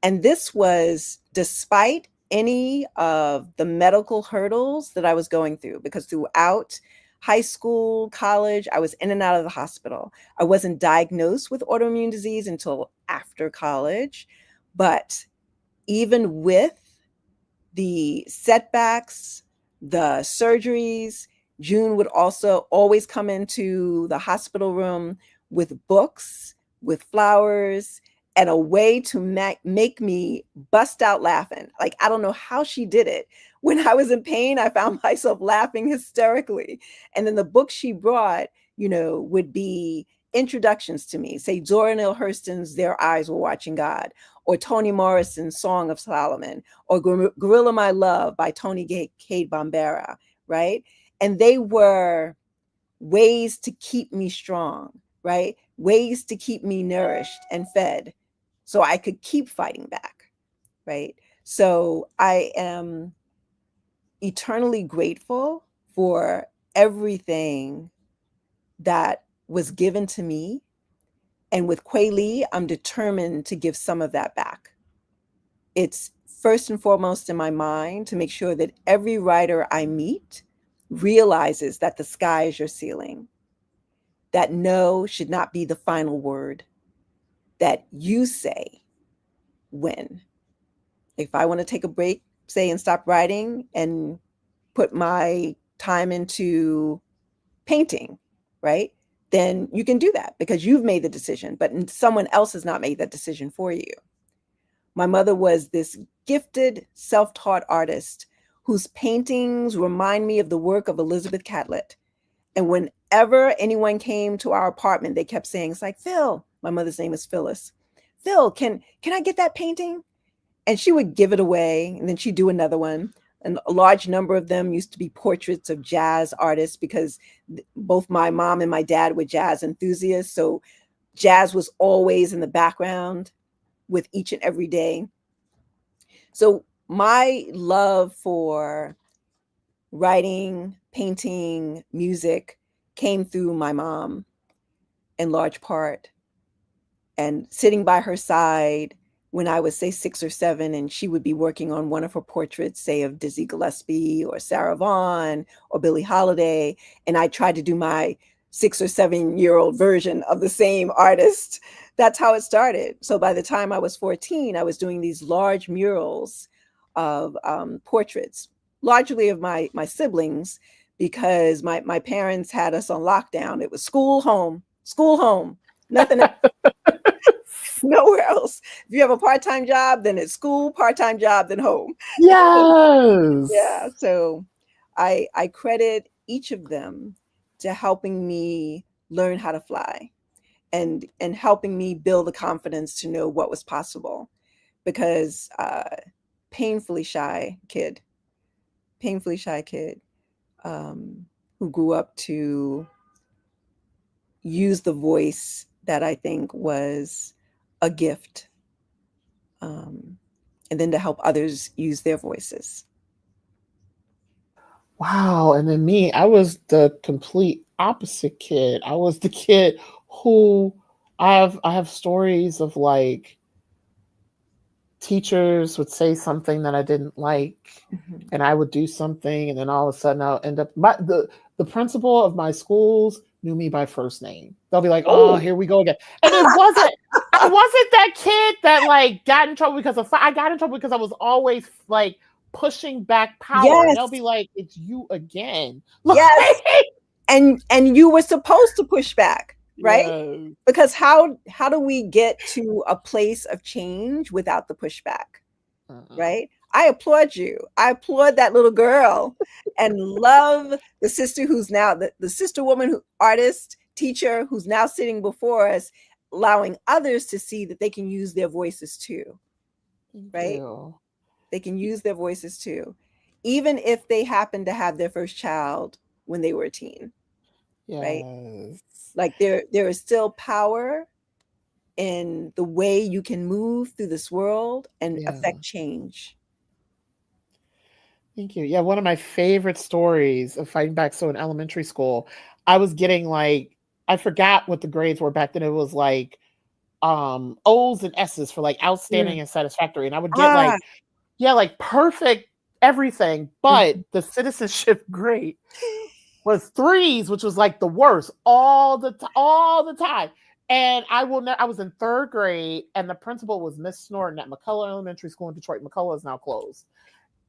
And this was despite any of the medical hurdles that I was going through, because throughout high school, college, I was in and out of the hospital. I wasn't diagnosed with autoimmune disease until after college. But even with the setbacks, the surgeries, June would also always come into the hospital room with books, with flowers, and a way to make me bust out laughing. Like, I don't know how she did it. When I was in pain, I found myself laughing hysterically. And then the books she brought, would be introductions to me. Say Zora Neale Hurston's Their Eyes Were Watching God, or Toni Morrison's Song of Solomon, or Gorilla My Love by Tony Cade Bombera, right? And they were ways to keep me strong, right? Ways to keep me nourished and fed so I could keep fighting back, right? So I am eternally grateful for everything that was given to me. And with Kweli, I'm determined to give some of that back. It's first and foremost in my mind to make sure that every writer I meet realizes that the sky is your ceiling. that no should not be the final word, that you say when. If I want to take a break, say, and stop writing and put my time into painting, right? Then you can do that because you've made the decision, but someone else has not made that decision for you. My mother was this gifted, self-taught artist whose paintings remind me of the work of Elizabeth Catlett. And whenever anyone came to our apartment, they kept saying, it's like, Phil, my mother's name is Phyllis. Phil, can I get that painting? And she would give it away, and then she'd do another one. And a large number of them used to be portraits of jazz artists because both my mom and my dad were jazz enthusiasts. So jazz was always in the background with each and every day. So my love for writing, painting, music came through my mom in large part, and sitting by her side when I was, say, 6 or 7, and she would be working on one of her portraits, say, of Dizzy Gillespie or Sarah Vaughan or Billie Holiday, and I tried to do my 6 or 7-year-old version of the same artist. That's how it started. So by the time I was 14, I was doing these large murals of portraits, largely of my siblings, because my parents had us on lockdown. It was school, home, nothing else. Nowhere else. If you have a part-time job, then it's school, part-time job, then home. Yes. Yeah. So I credit each of them to helping me learn how to fly and helping me build the confidence to know what was possible. Because painfully shy kid who grew up to use the voice that I think was a gift, and then to help others use their voices. Wow. And then me, I was the complete opposite kid. I was the kid who I have stories of like teachers would say something that I didn't like, and I would do something, and then all of a sudden I'll end up the principal of my schools knew me by first name. They'll be like, "Oh, here we go again." And I wasn't that kid that like got in trouble because I got in trouble because I was always like pushing back power. And they'll be like, "It's you again." Yes. And you were supposed to push back, right? Yes. Because how do we get to a place of change without the pushback? Right? I applaud you. I applaud that little girl and love the sister who's now the sister woman, artist, teacher, who's now sitting before us, allowing others to see that they can use their voices too. Right? They can use their voices too, even if they happen to have their first child when they were a teen. Yes. Right? Like there is still power in the way you can move through this world and affect change. Thank you. Yeah, one of my favorite stories of fighting back. So in elementary school, I was getting like, I forgot what the grades were back then. It was like O's and S's for like outstanding and satisfactory. And I would get like, like perfect everything, but the citizenship grade was 3s, which was like the worst all the time. And I was in 3rd grade, and the principal was Miss Snorton at McCullough Elementary School in Detroit. McCullough is now closed.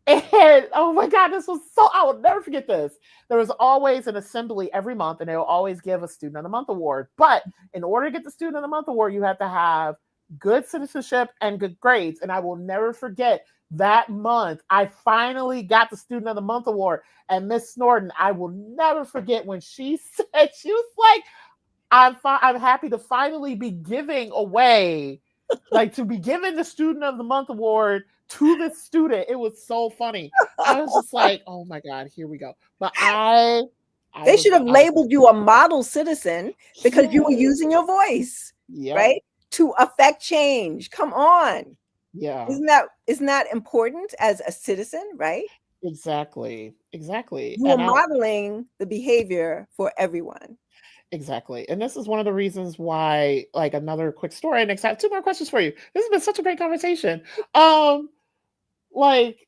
And oh my God, I will never forget this. There was always an assembly every month, and they will always give a Student of the Month award. But in order to get the Student of the Month award, you have to have good citizenship and good grades. And I will never forget that month, I finally got the Student of the Month award. And Miss Snorton, I will never forget when she said, she was like, I'm happy to finally be giving away, like to be giving the Student of the Month award to the student. It was so funny. I was just like, oh my God, here we go. But they should have labeled you a model citizen because you were using your voice, right? To affect change. Come on. Yeah. Isn't that important as a citizen, right? Exactly. You are modeling the behavior for everyone. Exactly. And this is one of the reasons why, like, another quick story, and I have 2 more questions for you. This has been such a great conversation. Like,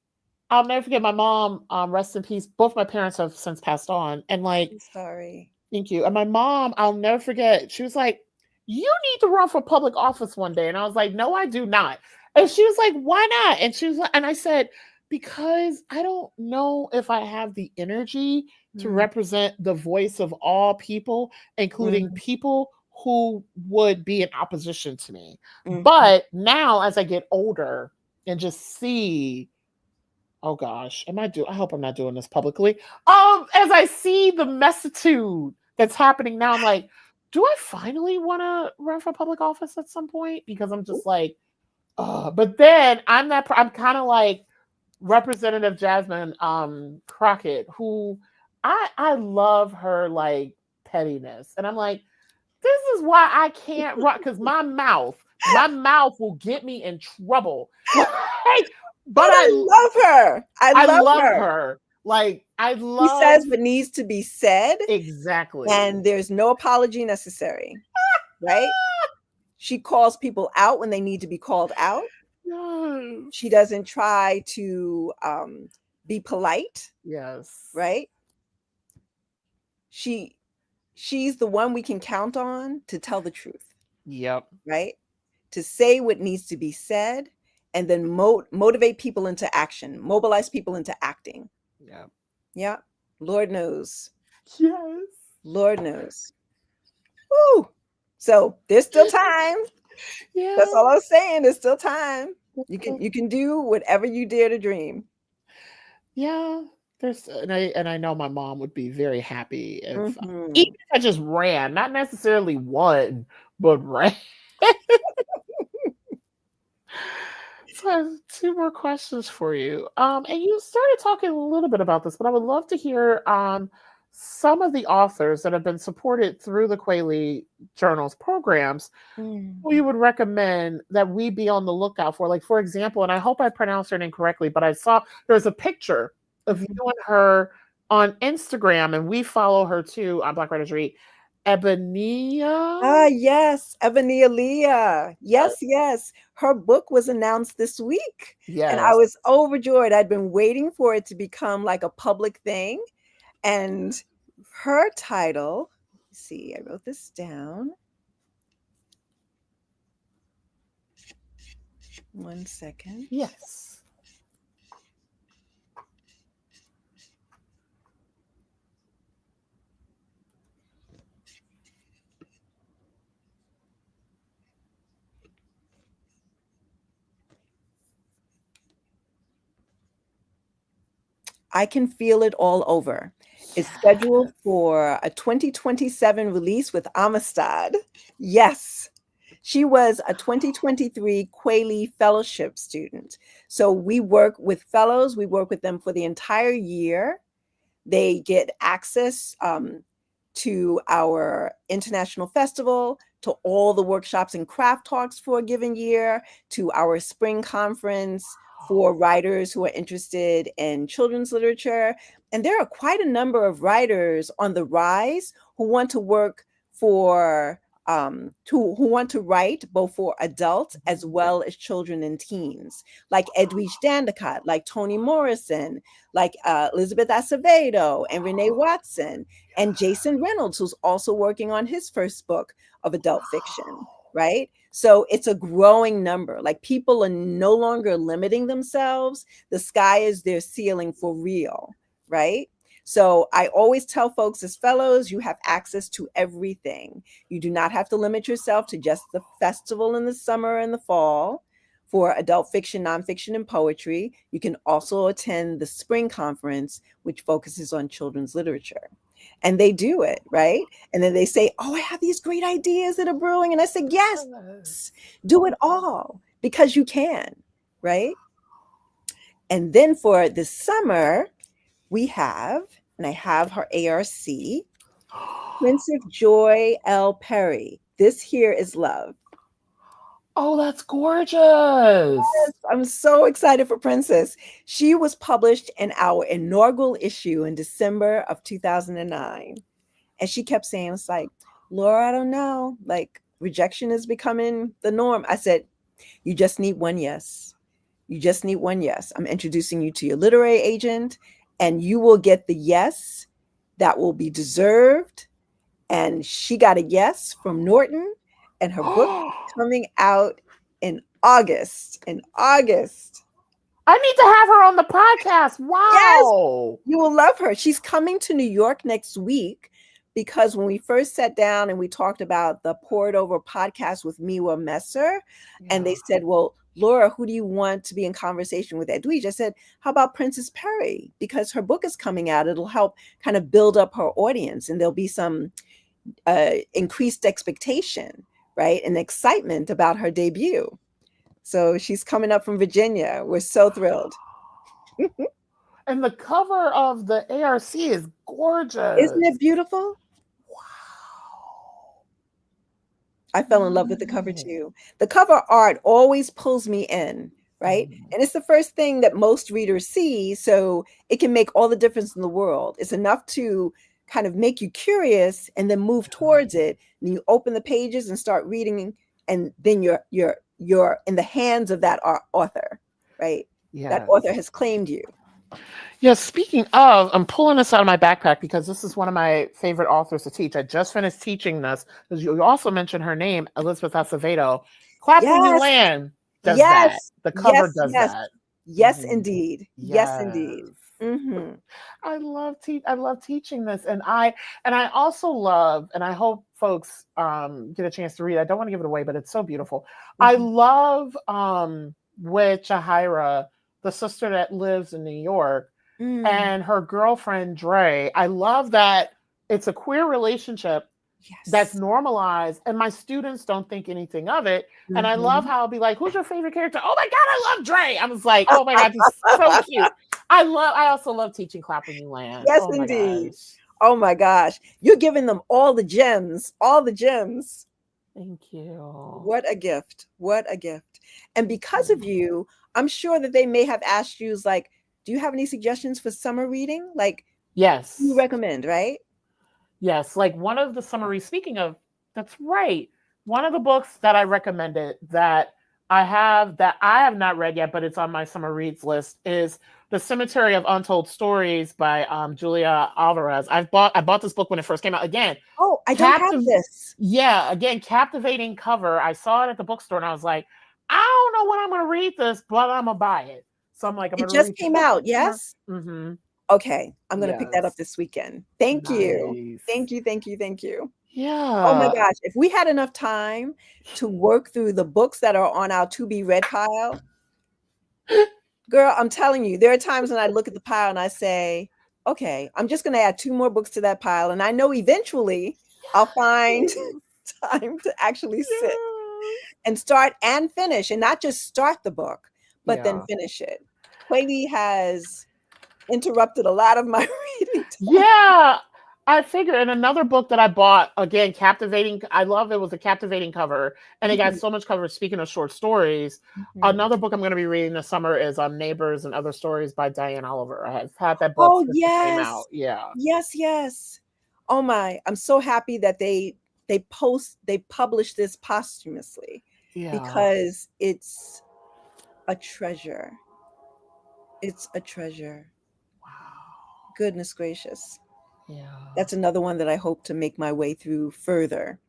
I'll never forget my mom, rest in peace. Both my parents have since passed on. And like, I'm sorry. Thank you. And my mom, I'll never forget, she was like, "You need to run for public office one day." And I was like, "No, I do not." And she was like, "Why not?" And she was like, and I said, "Because I don't know if I have the energy to represent the voice of all people, including people who would be in opposition to me." But now, as I get older and just see, oh gosh, I hope I'm not doing this publicly. As I see the messitude that's happening now, I'm like, do I finally want to run for public office at some point? Because I'm just like, but then I'm kind of like Representative Jasmine Crockett, who I love her like pettiness. And I'm like, this is why I can't run, because my mouth will get me in trouble. Like, but I love her. I love her. her. Like, I She love. says what needs to be said. Exactly. And there's no apology necessary, right? She calls people out when they need to be called out. Yes. She doesn't try to be polite. Yes. Right? She's the one we can count on to tell the truth. Yep. Right? To say what needs to be said, and then motivate people into action, mobilize people into acting. Yep. Yeah. Lord knows. Yes. Lord knows. Woo. So there's still time. Yeah. That's all I'm saying. There's still time. You can do whatever you dare to dream. Yeah. And I know my mom would be very happy if even if I just ran, not necessarily won, but ran. So I have 2 more questions for you. And you started talking a little bit about this, but I would love to hear some of the authors that have been supported through the Kweli Journal's programs who you would recommend that we be on the lookout for. Like, for example, and I hope I pronounced her name correctly, but I saw there's a picture of you and her on Instagram, and we follow her too on Black Writers Read. Ebenia? Yes, Ebony Aaliyah. Yes. Her book was announced this week. Yes. And I was overjoyed. I'd been waiting for it to become like a public thing. And her title, let's see, I wrote this down. One second. Yes. I Can Feel It All Over. It's scheduled for a 2027 release with Amistad. Yes. She was a 2023 Kweli Fellowship student. So we work with fellows. We work with them for the entire year. They get access to our international festival, to all the workshops and craft talks for a given year, to our spring conference for writers who are interested in children's literature. And there are quite a number of writers on the rise who want to work for who want to write both for adults as well as children and teens, like Edwidge Dandicott, like Toni Morrison, like Elizabeth Acevedo and Renee Watson, and Jason Reynolds, who's also working on his first book of adult fiction, right? So it's a growing number. Like, people are no longer limiting themselves. The sky is their ceiling for real, right? So I always tell folks, as fellows, you have access to everything. You do not have to limit yourself to just the festival in the summer and the fall for adult fiction, nonfiction, and poetry. You can also attend the spring conference, which focuses on children's literature. And they do it, right? And then they say, oh, I have these great ideas that are brewing. And I say, yes, do it all, because you can, right? And then for the summer, we have, and I have her ARC, Prince of Joy L. Perry. This Here Is Love. Oh, that's gorgeous. Yes, I'm so excited for Princess. She was published in our inaugural issue in December of 2009. And she kept saying, it's like, Laura, I don't know. Like, rejection is becoming the norm. I said, you just need one yes. You just need one yes. I'm introducing you to your literary agent, and you will get the yes that will be deserved And she got a yes from Norton, and her book is coming out in August. In August. I need to have her on the podcast. Yes, Wow. you will love her. She's coming to New York next week because when we first sat down and we talked about the Poured Over podcast with Miwa Messer, and they said, well, Laura, who do you want to be in conversation with? Edwige, I said, how about Princess Perry? Because her book is coming out. It'll help kind of build up her audience, and there'll be some increased expectation, right? And excitement about her debut. So she's coming up from Virginia. We're so thrilled. And the cover of the ARC is gorgeous. Isn't it beautiful? Wow. I fell in love with the cover too. The cover art always pulls me in, right? And it's the first thing that most readers see, so it can make all the difference in the world. It's enough to kind of make you curious and then move towards it. And you open the pages and start reading, and then you're in the hands of that author, right? Yes. That author has claimed you. Yeah, speaking of, I'm pulling this out of my backpack because this is one of my favorite authors to teach. I just finished teaching this because you also mentioned her name, Elizabeth Acevedo. Clap When You Land does that. The cover does that. Yes, indeed. Yes, indeed. Mm-hmm. I love teaching this, and I also love, and I hope folks get a chance to read it. I don't want to give it away, but it's so beautiful. I love with Chahira, the sister that lives in New York, and her girlfriend Dre. I love that it's a queer relationship that's normalized, and my students don't think anything of it. And I love how I'll be like, "Who's your favorite character?" "Oh my God, I love Dre." I was like, "Oh my God, he's so cute." I also love teaching Clap When You Land. Yes, indeed. Oh my gosh, you're giving them all the gems, all the gems. Thank you. What a gift! What a gift! And because of you, I'm sure that they may have asked you, like, do you have any suggestions for summer reading? Like, yes, you recommend, right? Yes, like one of the summaries, speaking of, that's right. One of the books that I recommended that I have not read yet, but it's on my summer reads list is The Cemetery of Untold Stories by Julia Alvarez. I bought this book when it first came out. Again, oh, I don't have this. Yeah, again, captivating cover. I saw it at the bookstore and I was like, I don't know when I'm going to read this, but I'm going to buy it. So I'm like, I'm it just came out, yes? Mm-hmm. Okay, I'm going to pick that up this weekend. Thank you. Thank you, thank you, thank you. Yeah. Oh my gosh, if we had enough time to work through the books that are on our to be read pile, girl, I'm telling you, there are times when I look at the pile and I say, okay, I'm just going to add 2 more books to that pile. And I know eventually I'll find time to actually sit and start and finish, and not just start the book, but then finish it. Kweli has interrupted a lot of my reading time. Yeah, I figured. And another book that I bought, again, captivating. I love it. Was a captivating cover, and it got so much cover. Speaking of short stories, another book I'm going to be reading this summer is Neighbors and Other Stories by Diane Oliver. I have had that book since it came out. Yeah. Yes. Oh my! I'm so happy that they published this posthumously, because it's a treasure. It's a treasure. Wow. Goodness gracious. Yeah. That's another one that I hope to make my way through further.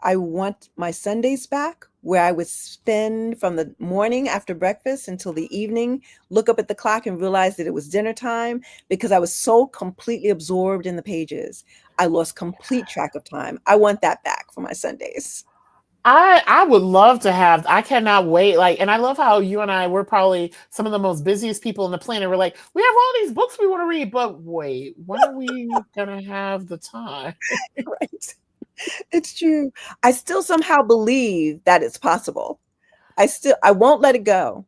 I want my Sundays back, where I would spend from the morning after breakfast until the evening, look up at the clock and realize that it was dinner time, because I was so completely absorbed in the pages. I lost complete track of time. I want that back for my Sundays. I would love to have. I cannot wait. Like, and I love how you and I, we're probably some of the most busiest people on the planet. We're like, we have all these books we want to read, but wait, when are we gonna have the time? Right. It's true. I still somehow believe that it's possible. I won't let it go.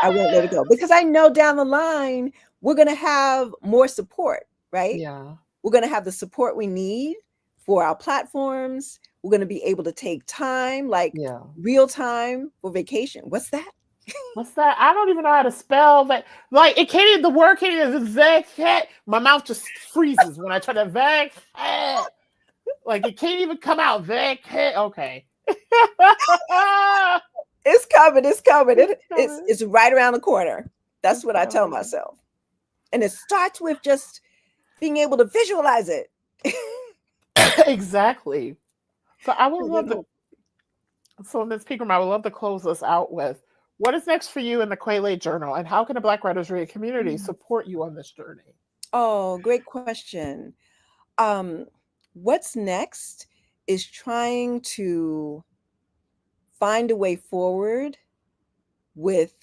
I won't let it go, because I know down the line we're going to have more support, right? Yeah. We're going to have the support we need for our platforms. We're going to be able to take time, like real time for vacation. What's that? What's that? I don't even know how to spell that. Like, it can't even, the word can't even, vacate. My mouth just freezes when I try to vacate. Like, it can't even come out. Vacate. Okay. It's coming. It's coming. It's right around the corner. That's what I tell myself. And it starts with just being able to visualize it. Exactly. So I would So love there's to. hope. So Ms. Pegram, I would love to close us out with what is next for you in the Kweli Journal, and how can the Black Writers Read community support you on this journey? Oh, great question. Um, what's next is trying to find a way forward with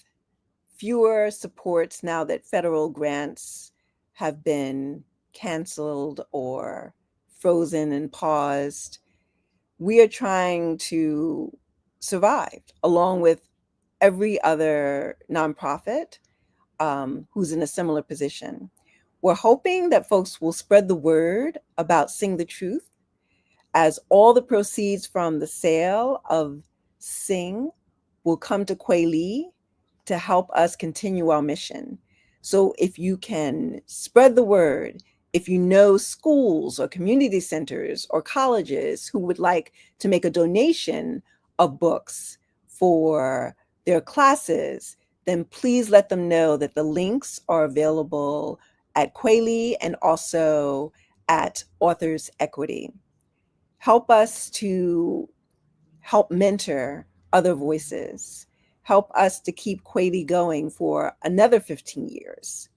fewer supports now that federal grants have been canceled or frozen and paused. We are trying to survive along with every other nonprofit who's in a similar position. We're hoping that folks will spread the word about Sing the Truth, as all the proceeds from the sale of Sing will come to Kweli to help us continue our mission. So if you can spread the word, if you know schools or community centers or colleges who would like to make a donation of books for their classes, then please let them know that the links are available at Kweli and also at Authors Equity. Help us to help mentor other voices, help us to keep Kweli going for another 15 years.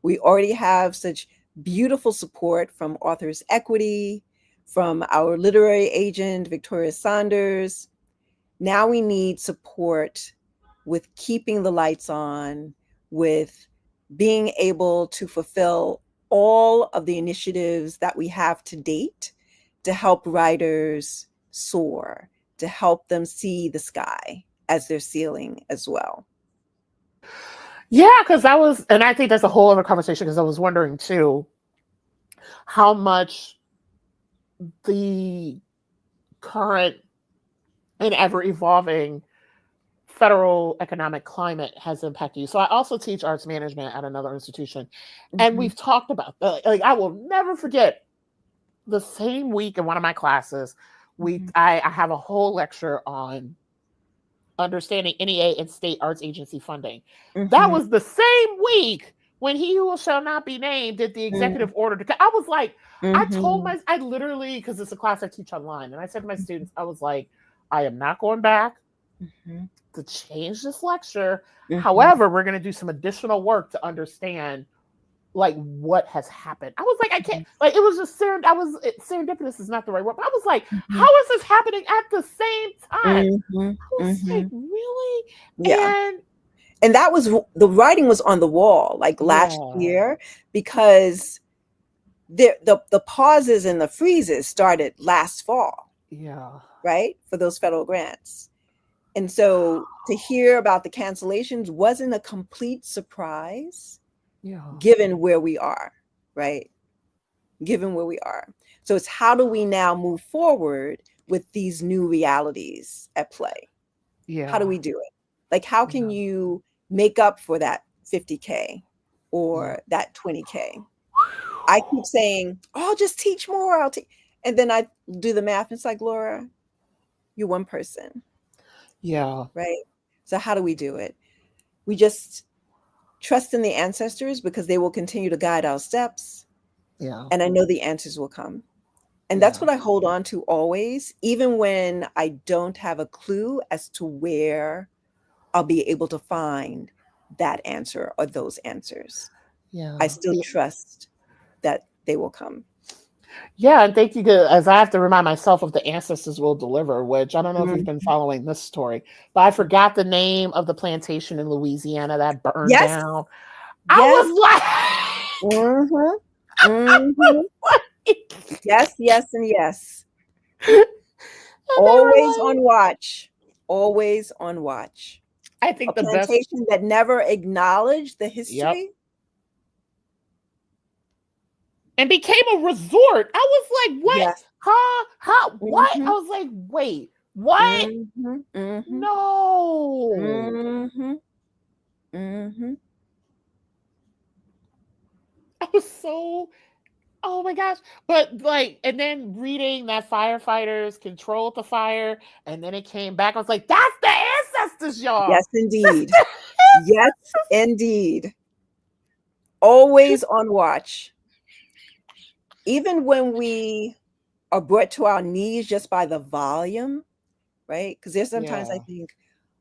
We already have such beautiful support from Authors Equity, from our literary agent, Victoria Saunders. Now we need support with keeping the lights on, with being able to fulfill all of the initiatives that we have to date to help writers soar, to help them see the sky as their ceiling as well. Yeah, because and I think that's a whole other conversation, because I was wondering too how much the current and ever evolving federal economic climate has impacted you. So I also teach arts management at another institution, and we've talked about that. Like, I will never forget the same week in one of my classes, I have a whole lecture on understanding NEA and state arts agency funding. That was the same week when He Who Shall Not Be Named did the executive order to. I was like, I literally, because it's a class I teach online, and I said to my students, I was like, I am not going back to change this lecture. However, we're going to do some additional work to understand like what has happened. I was like, I can't, like, it was just serendipitous is not the right word, but I was like, how is this happening at the same time? I was like, really? Yeah. And that was, the writing was on the wall like last year, because the pauses and the freezes started last fall. Yeah. Right? For those federal grants. And so to hear about the cancellations wasn't a complete surprise, given where we are, right? Given where we are. So it's, how do we now move forward with these new realities at play? Yeah. How do we do it? Like, how can you make up for that 50K or that 20K? I keep saying, oh, I'll just teach more. I'll teach. And then I do the math. And it's like, Laura, you're one person. Yeah. Right. So how do we do it? We just trust in the ancestors, because they will continue to guide our steps. Yeah. And I know the answers will come. And that's what I hold on to always, even when I don't have a clue as to where I'll be able to find that answer or those answers. Yeah. I still trust that they will come. Yeah, and thank you. As I have to remind myself of the ancestors will deliver, which I don't know if you've been following this story, but I forgot the name of the plantation in Louisiana that burned down. I was like, yes, and yes. Always on watch. Always on watch. I think a plantation that never acknowledged the history. And became a resort. I was like, what? Yes. Huh? How? What? I was like, wait, what? No. I was so, oh my gosh. But like, and then reading that firefighters controlled the fire, and then it came back. I was like, that's the ancestors, y'all. Yes, indeed. Yes, indeed. Always on watch. even when we are brought to our knees just by the volume, right? Because there's sometimes I Yeah. think,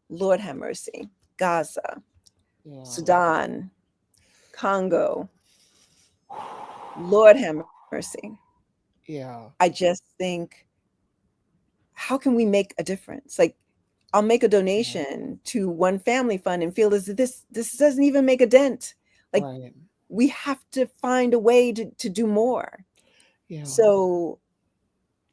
Lord have mercy, Gaza, Yeah. Sudan, Congo, Lord have mercy. Yeah. I just think, how can we make a difference? Like, I'll make a donation to one family fund and feel as if this doesn't even make a dent. Like, Right. we have to find a way to do more. Yeah. So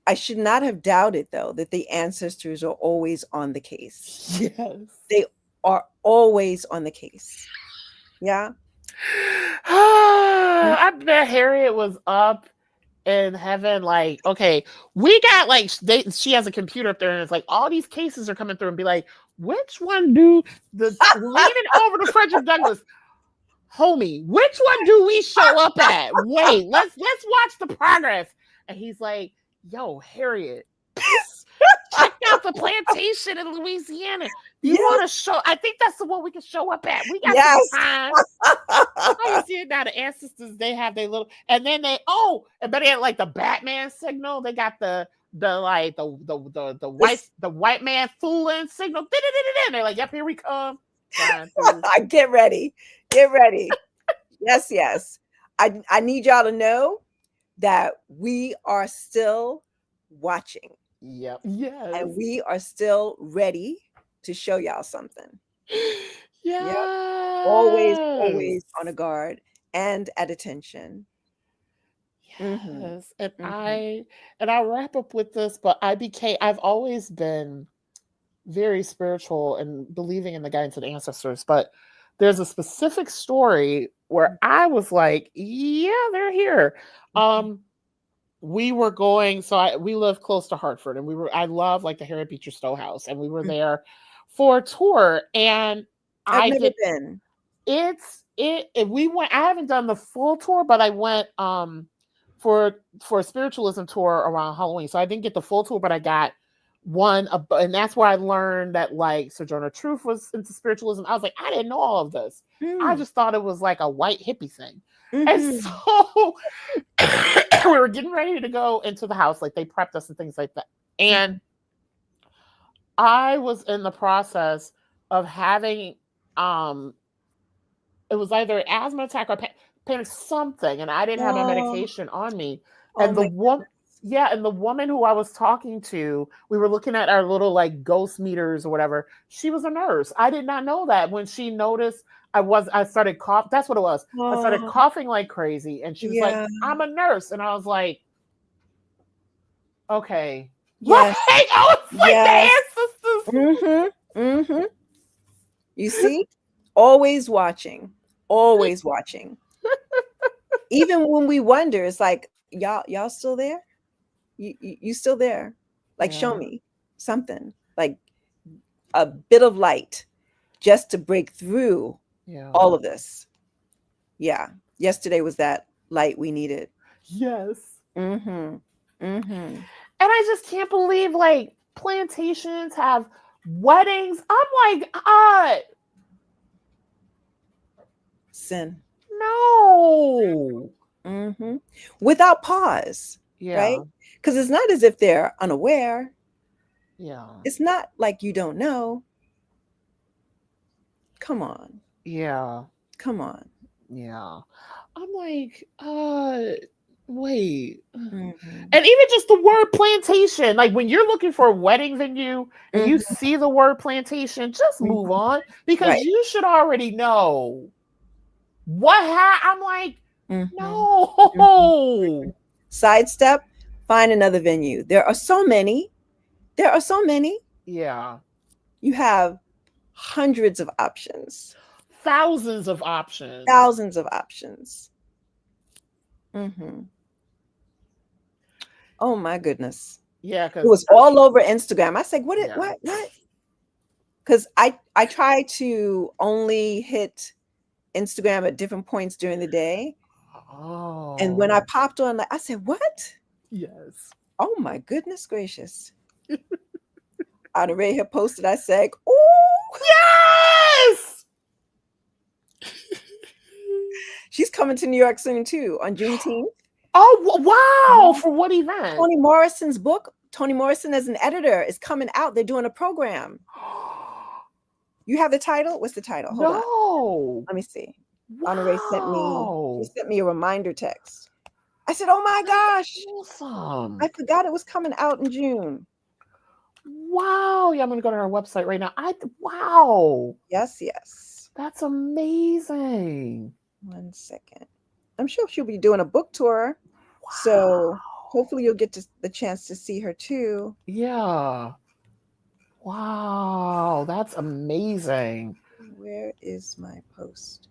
I should not have doubted, though, that the ancestors are always on the case. Yes. They are always on the case. Yeah. I bet Harriet was up in heaven, like, okay, we got like she has a computer up there, and it's like all these cases are coming through, and be like, which one do the leaning over to Frederick Douglass, homie, which one do we show up at? Wait, let's watch the progress. And he's like, yo, Harriet, check out the plantation in Louisiana. You Yes. want to show? I think that's the one we can show up at. We got Yes. some time. I see it now. The ancestors, they have their little, and then they and better yet, like the Batman signal. They got the white man fooling signal. They're like, yep, here we come. Get ready. Get ready. Yes, yes. I need y'all to know that we are still watching. Yep. Yes. And we are still ready to show y'all something. Yeah. Yep. Always on a guard and at attention. Yes. Mm-hmm. And I'll wrap up with this, but I've always been very spiritual and believing in the guidance of the ancestors, but there's a specific story where I was like, yeah, they're here. We were going, we live close to Hartford, and I love like the Harriet Beecher Stowe house, and we were there for a tour, and I've never been. We went, I haven't done the full tour, but I went for a spiritualism tour around Halloween. So I didn't get the full tour, but I got one, and that's where I learned that like Sojourner Truth was into spiritualism. I was like, I didn't know all of this. I just thought it was like a white hippie thing. And so we were getting ready to go into the house, like they prepped us and things like that. And I was in the process of having it was either an asthma attack or panic something, and I didn't have my medication on me. And the woman who I was talking to, we were looking at our little like ghost meters or whatever. She was a nurse. I did not know that. When she noticed I started coughing. That's what it was. I started coughing like crazy, and she was like, "I'm a nurse," and I was like, "Okay." Yes. Like, I was like the ancestors. You see, always watching. Even when we wonder, it's like, y'all still there? You still there? Like, show me something, like a bit of light, just to break through all of this. Yeah, yesterday was that light we needed. Yes. And I just can't believe like plantations have weddings. I'm like, sin. No. Without pause. Right? Because it's not as if they're unaware. Yeah. It's not like you don't know. Come on. Yeah. Come on. Yeah. I'm like, wait. And even just the word plantation, like when you're looking for a wedding venue and you see the word plantation, just move on, because you should already know what I'm like, no. Sidestep, find another venue. There are so many. Yeah. You have hundreds of options. Thousands of options. Oh my goodness. Yeah, it was all over Instagram. I said, what? Because I try to only hit Instagram at different points during the day. And when I popped on, I said, what? Yes. Oh my goodness gracious. I'd already have posted, I said, oh yes. She's coming to New York soon too, on Juneteenth. Oh, wow. Yeah. For what event? Toni Morrison's book, Toni Morrison as an editor, is coming out. They're doing a program. You have the title? What's the title? Hold on. No. Let me see. Honoré Wow. sent me a reminder text. I said, oh my gosh. Awesome. I forgot it was coming out in June. Wow. Yeah, I'm going to go to our website right now. Wow. Yes, yes. That's amazing. 1 second. I'm sure she'll be doing a book tour. Wow. So hopefully you'll get the chance to see her too. Yeah. Wow. That's amazing. Where is my post?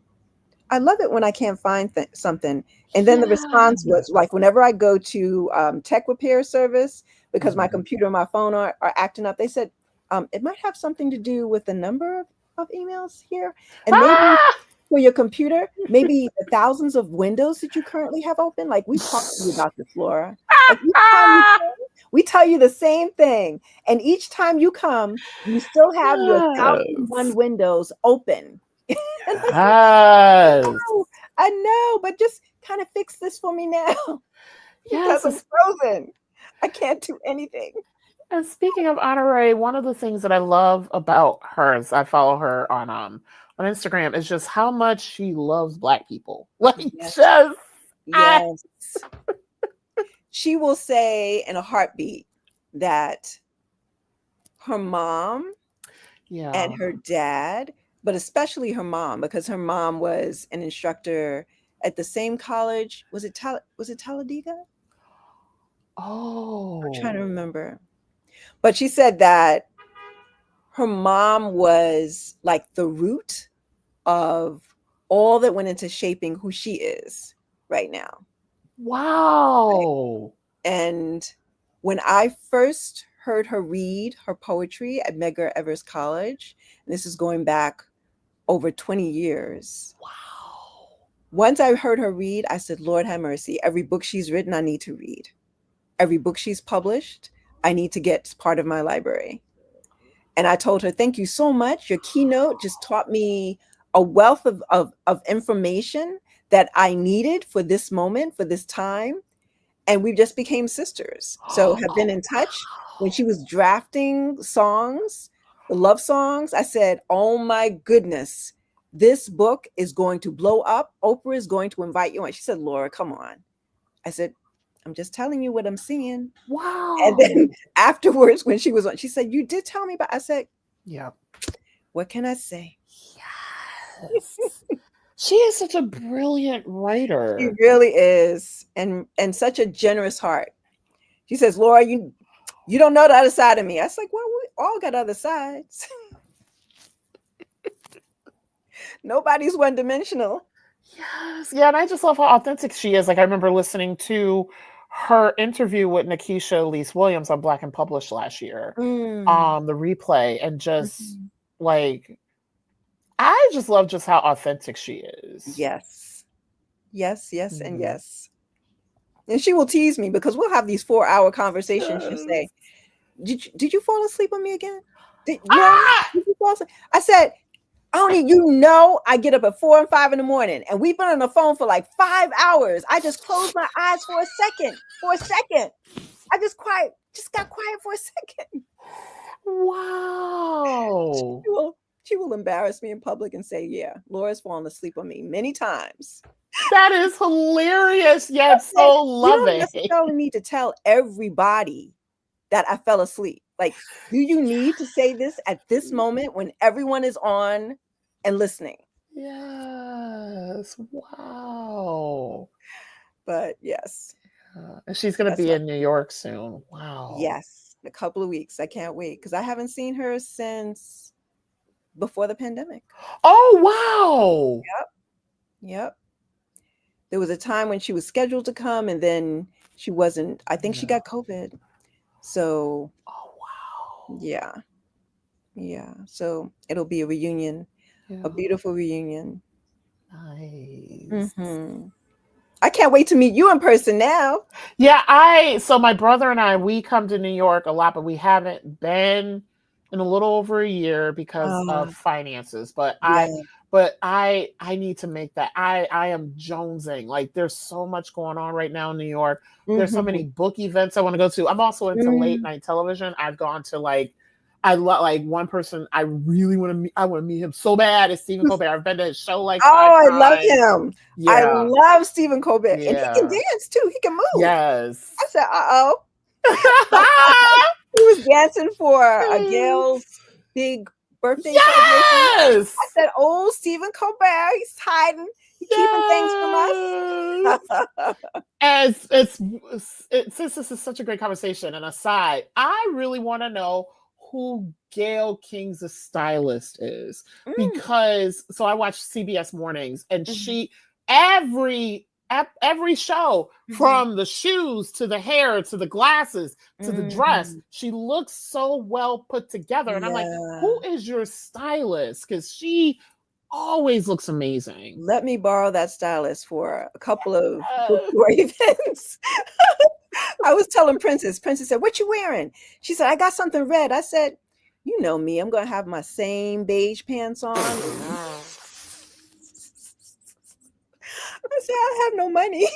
I love it when I can't find something. And then the response was like, whenever I go to tech repair service, because my computer and my phone are acting up, they said, it might have something to do with the number of emails here. And maybe for your computer, maybe the thousands of windows that you currently have open. Like we talked to you about this, Laura. Like each time you come, we tell you the same thing. And each time you come, you still have your 1,001 windows open. Yes. I know, but just kind of fix this for me now. Because I'm frozen. I can't do anything. And speaking of Honoré, one of the things that I love about her is I follow her on Instagram is just how much she loves Black people. Like yes. She will say in a heartbeat that her mom and her dad, but especially her mom, because her mom was an instructor at the same college. Was it Talladega? Oh, I'm trying to remember. But she said that her mom was like the root of all that went into shaping who she is right now. Wow. And when I first heard her read her poetry at Medgar Evers College, and this is going back over 20 years. Wow. Once I heard her read, I said, Lord have mercy. Every book she's written, I need to read. Every book she's published, I need to get part of my library. And I told her, thank you so much. Your keynote just taught me a wealth of information that I needed for this moment, for this time. And we just became sisters. So have been in touch. When she was drafting songs, the love songs, I said, oh my goodness, this book is going to blow up. Oprah is going to invite you on. She said, Laura, come on. I said, I'm just telling you what I'm seeing. Wow. And then afterwards, when she was on, she said, you did tell me, but I said, yeah. What can I say? Yes. She is such a brilliant writer. She really is. And such a generous heart. She says, Laura, you don't know the other side of me. I was like, well, we all got other sides. Nobody's one-dimensional. Yes. Yeah. And I just love how authentic she is. Like I remember listening to her interview with Nikisha Elise Williams on Black and Published last year. The replay, and just like I just love just how authentic she is. Yes. Yes, yes, and yes. And she will tease me because we'll have these 4-hour conversations. She'll say, did you fall asleep on me again? Did you fall asleep? I said, I get up at 4 and 5 in the morning, and we've been on the phone for like 5 hours. I just closed my eyes for a second. I just got quiet for a second. Wow. She will embarrass me in public and say, yeah, Laura's fallen asleep on me many times. That is hilarious, yet so loving. You don't necessarily need to tell everybody that I fell asleep. Like, do you need to say this at this moment when everyone is on and listening? Yes. Wow. But yes. And she's going to be in New York soon. Wow. Yes. In a couple of weeks. I can't wait because I haven't seen her since before the pandemic. Oh, wow. Yep. There was a time when she was scheduled to come and then she wasn't. I think she got COVID. So, wow. Yeah. So it'll be a reunion, a beautiful reunion. Nice. I can't wait to meet you in person now. Yeah, so my brother and I, we come to New York a lot, but we haven't been in a little over a year because of finances. But But I need to make that. I am jonesing. Like there's so much going on right now in New York. There's so many book events I want to go to. I'm also into late night television. I've gone to like I love like one person I really want to meet. I want to meet him so bad. It's Stephen Colbert. I've been to his show like 5 Oh, I love times. him. I Yeah. love Stephen Colbert. And he Yeah. can dance too. He can move. Yes. I said, uh-oh. He was dancing for Gail's big birthday celebration. Yes. I said, oh, Stephen Colbert, he's hiding. He's keeping things from us. As since this is such a great conversation, and aside, I really want to know who Gayle King's stylist is, because so I watch CBS Mornings, and she every show, from the shoes to the hair to the glasses to the dress, she looks so well put together, and I'm like, who is your stylist? Because she always looks amazing. Let me borrow that stylist for a couple of bookstore events. I was telling Princess said, what you wearing? She said, I got something red. I said, you know me, I'm going to have my same beige pants on. I said, I have no money.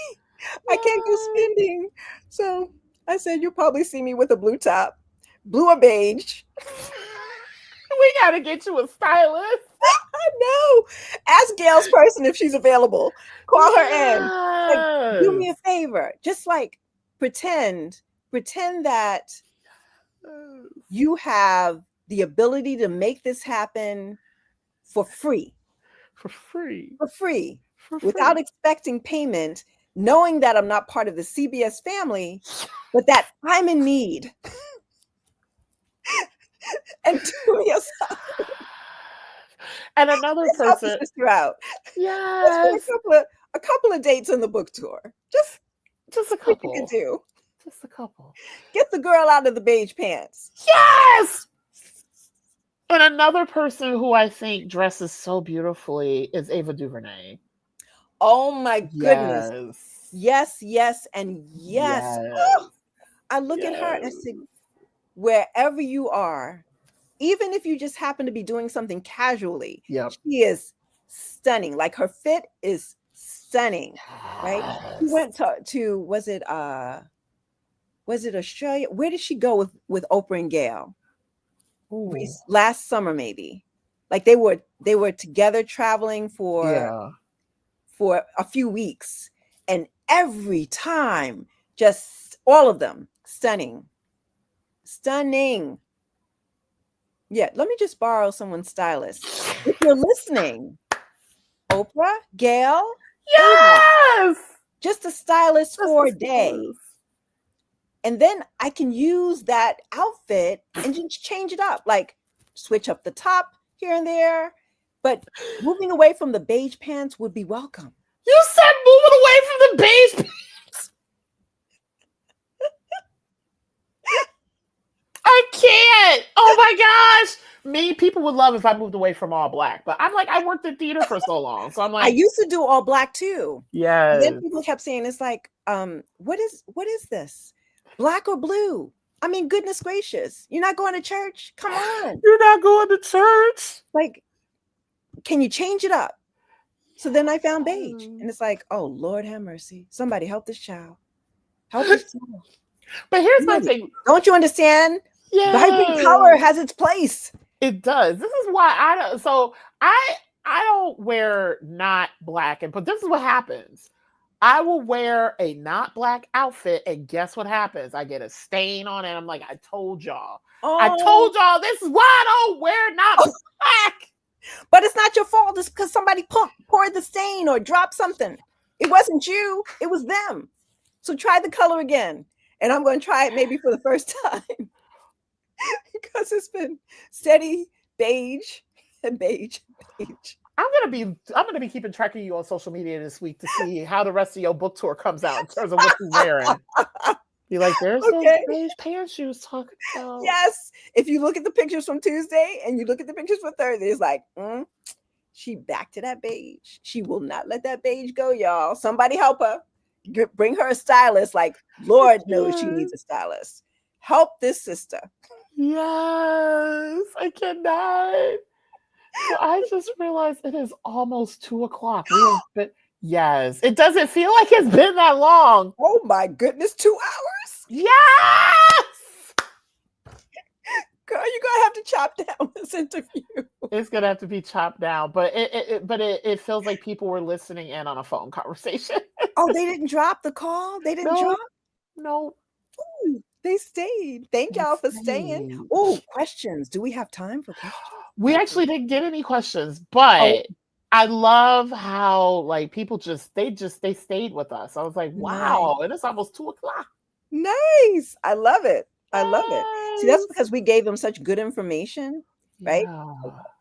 I can't go spending. So I said, you'll probably see me with a blue top, blue or beige. We got to get you a stylist. I know. Ask Gail's person if she's available. Call her in. Like, do me a favor. Just like pretend that you have the ability to make this happen for free. Without expecting payment, knowing that I'm not part of the CBS family, but that I'm in need. And do me a solid. And another person out. Yes. A couple of dates on the book tour. Just a couple. You can do. Just a couple. Get the girl out of the beige pants. Yes. And another person who I think dresses so beautifully is Ava DuVernay. Oh my goodness. Yes, and yes. Oh, I look at her and say, wherever you are, even if you just happen to be doing something casually, she is stunning. Like her fit is stunning, right? She went to was it Australia? Where did she go with Oprah and Gayle? Last summer, maybe. Like they were together traveling for a few weeks, and every time, just all of them stunning. Yeah, let me just borrow someone's stylist. If you're listening, Oprah, Gayle, yes, just a stylist for a day. And then I can use that outfit and just change it up, like switch up the top here and there. But moving away from the beige pants would be welcome. You said moving away from the beige pants. I can't. Oh my gosh. People would love if I moved away from all black, but I'm like, I worked in theater for so long. So I'm like, I used to do all black too. Yeah. And then people kept saying, it's like, what is this? Black or blue? I mean, goodness gracious. You're not going to church? Come on. You're not going to church? Like, can you change it up? So then I found beige. And it's like, oh, Lord have mercy. Somebody help this child. Help this child. But here's my thing. Don't you understand? Vibrant color has its place. It does. This is why I don't wear not black, but this is what happens. I will wear a not black outfit, and guess what happens? I get a stain on it. I'm like, I told y'all. I told y'all this is why I don't wear not black. But it's not your fault. It's because somebody poured the stain or dropped something. It wasn't you. It was them. So try the color again. And I'm going to try it maybe for the first time. Because it's been steady beige and beige. I'm gonna be keeping track of you on social media this week to see how the rest of your book tour comes out in terms of what you're wearing. Be like, there's those beige pants she was talking about. Yes. If you look at the pictures from Tuesday and you look at the pictures for Thursday, it's like, she back to that beige. She will not let that beige go, y'all. Somebody help her. Bring her a stylist. Like, Lord knows she needs a stylist. Help this sister. Yes, I cannot. So I just realized it is almost 2 o'clock. We have been, yes, it doesn't feel like it's been that long. Oh my goodness, 2 hours? Yes! Girl, you're gonna have to chop down this interview. It's gonna have to be chopped down, but it feels like people were listening in on a phone conversation. Oh, they didn't drop the call? They didn't No, drop? no. Ooh, they stayed. Thank y'all for staying. Oh, questions. Do we have time for questions? We actually didn't get any questions, Oh, but I love how like people they stayed with us. I was like, wow, and it's almost 2 o'clock. nice. I love it. I love it. See, that's Yes. because we gave them such good information, right? Yeah.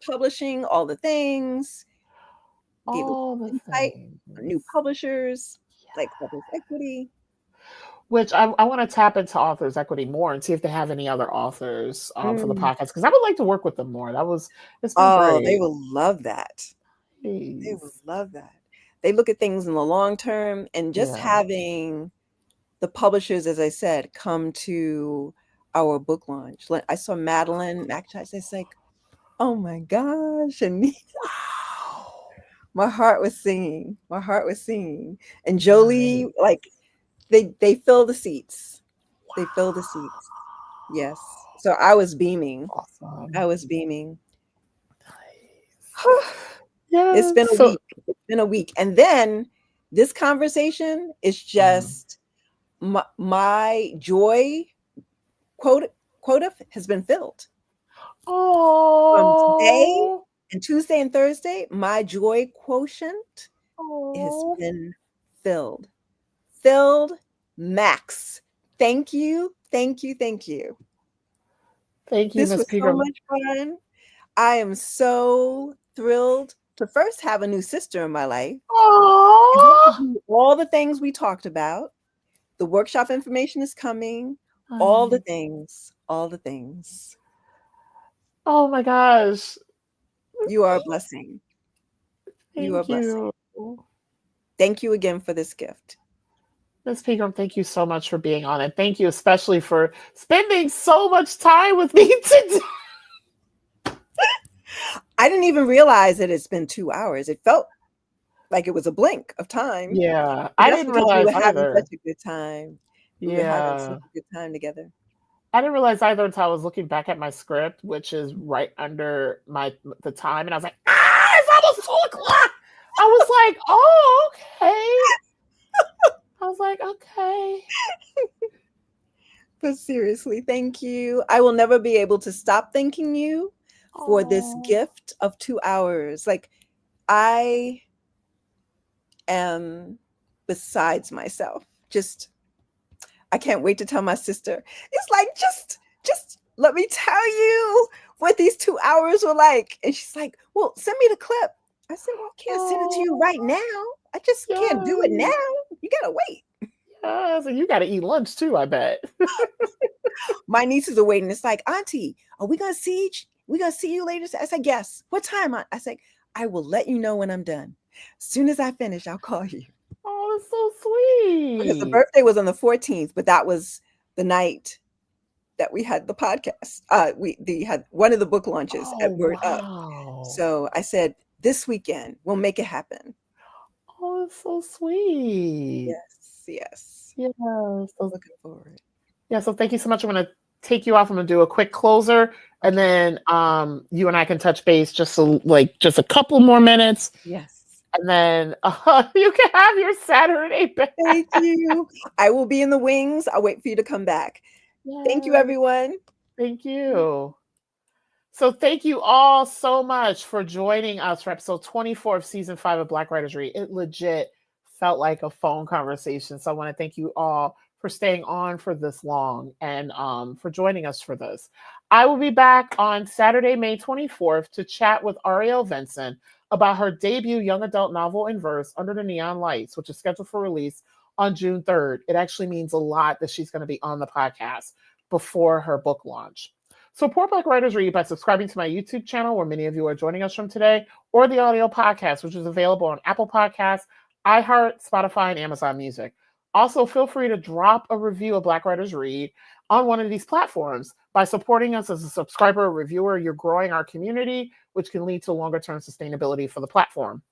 Publishing, all the things, gave them All the insight, things. new publishers, like Public Equity. Which I want to tap into Authors Equity more and see if they have any other authors for the podcast, because I would like to work with them more. It's been great. They will love that. Please. They will love that. They look at things in the long term, and just having the publishers, as I said, come to our book launch. I saw Madeline McIntyre. It's like, oh my gosh. And Wow. my heart was singing. My heart was singing. And Jolie, like, they fill the seats. They fill the seats. Yes. So I was beaming. Awesome. I was beaming. Nice. Yes. It's been a week. It's been a week. And then this conversation is just my joy quota has been filled. Oh. From today and Tuesday and Thursday, my joy quotient has been filled. Filled max. Thank you. Thank you. Thank you. Thank you, This Ms. was Pegram. so much fun. I am so thrilled to first have a new sister in my life. And do all the things we talked about. The workshop information is coming. All the things. All the things. Oh my gosh. You are a blessing. You are a blessing. Thank you again for this gift. Ms. Pegram, thank you so much for being on it. Thank you especially for spending so much time with me today. I didn't even realize that it's been 2 hours. It felt like it was a blink of time. Yeah, I didn't realize we were having either. such a good time. We were having such a good time together. I didn't realize either until I was looking back at my script, which is right under the time, and I was like, it's almost 2 o'clock. I was like, oh, okay. I was like, okay. But seriously, thank you. I will never be able to stop thanking you for this gift of 2 hours. Like, I am besides myself. I can't wait to tell my sister. It's like, just let me tell you what these 2 hours were like. And she's like, well, send me the clip. I said, well, I can't send it to you right now. I just can't do it now. You gotta wait. Yeah, so you gotta eat lunch too, I bet. My nieces are waiting. It's like, Auntie, are we gonna see you later? I said, yes. What time? I said, I will let you know when I'm done. As soon as I finish, I'll call you. Oh, that's so sweet. Because the birthday was on the 14th, but that was the night that we had the podcast. We had one of the book launches at Word Up. So I said, this weekend, we'll make it happen. Oh, that's so sweet. Yes. So looking forward. Yeah, so thank you so much. I'm going to take you off. I'm going to do a quick closer, and then you and I can touch base just a couple more minutes. Yes. And then you can have your Saturday back. Thank you. I will be in the wings. I'll wait for you to come back. Yes. Thank you, everyone. Thank you. So thank you all so much for joining us for episode 24 of season 5 of Black Writers Read. It legit felt like a phone conversation. So I want to thank you all for staying on for this long and for joining us for this. I will be back on Saturday, May 24th to chat with Ariel Vinson about her debut young adult novel in verse, Under the Neon Lights, which is scheduled for release on June 3rd. It actually means a lot that she's going to be on the podcast before her book launch. Support Black Writers Read by subscribing to my YouTube channel, where many of you are joining us from today, or the audio podcast, which is available on Apple Podcasts, iHeart, Spotify, and Amazon Music. Also, feel free to drop a review of Black Writers Read on one of these platforms. By supporting us as a subscriber or reviewer, you're growing our community, which can lead to longer-term sustainability for the platform.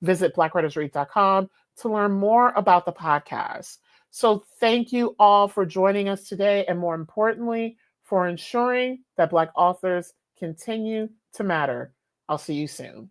Visit blackwritersread.com to learn more about the podcast. So thank you all for joining us today, and more importantly, for ensuring that Black authors continue to matter. I'll see you soon.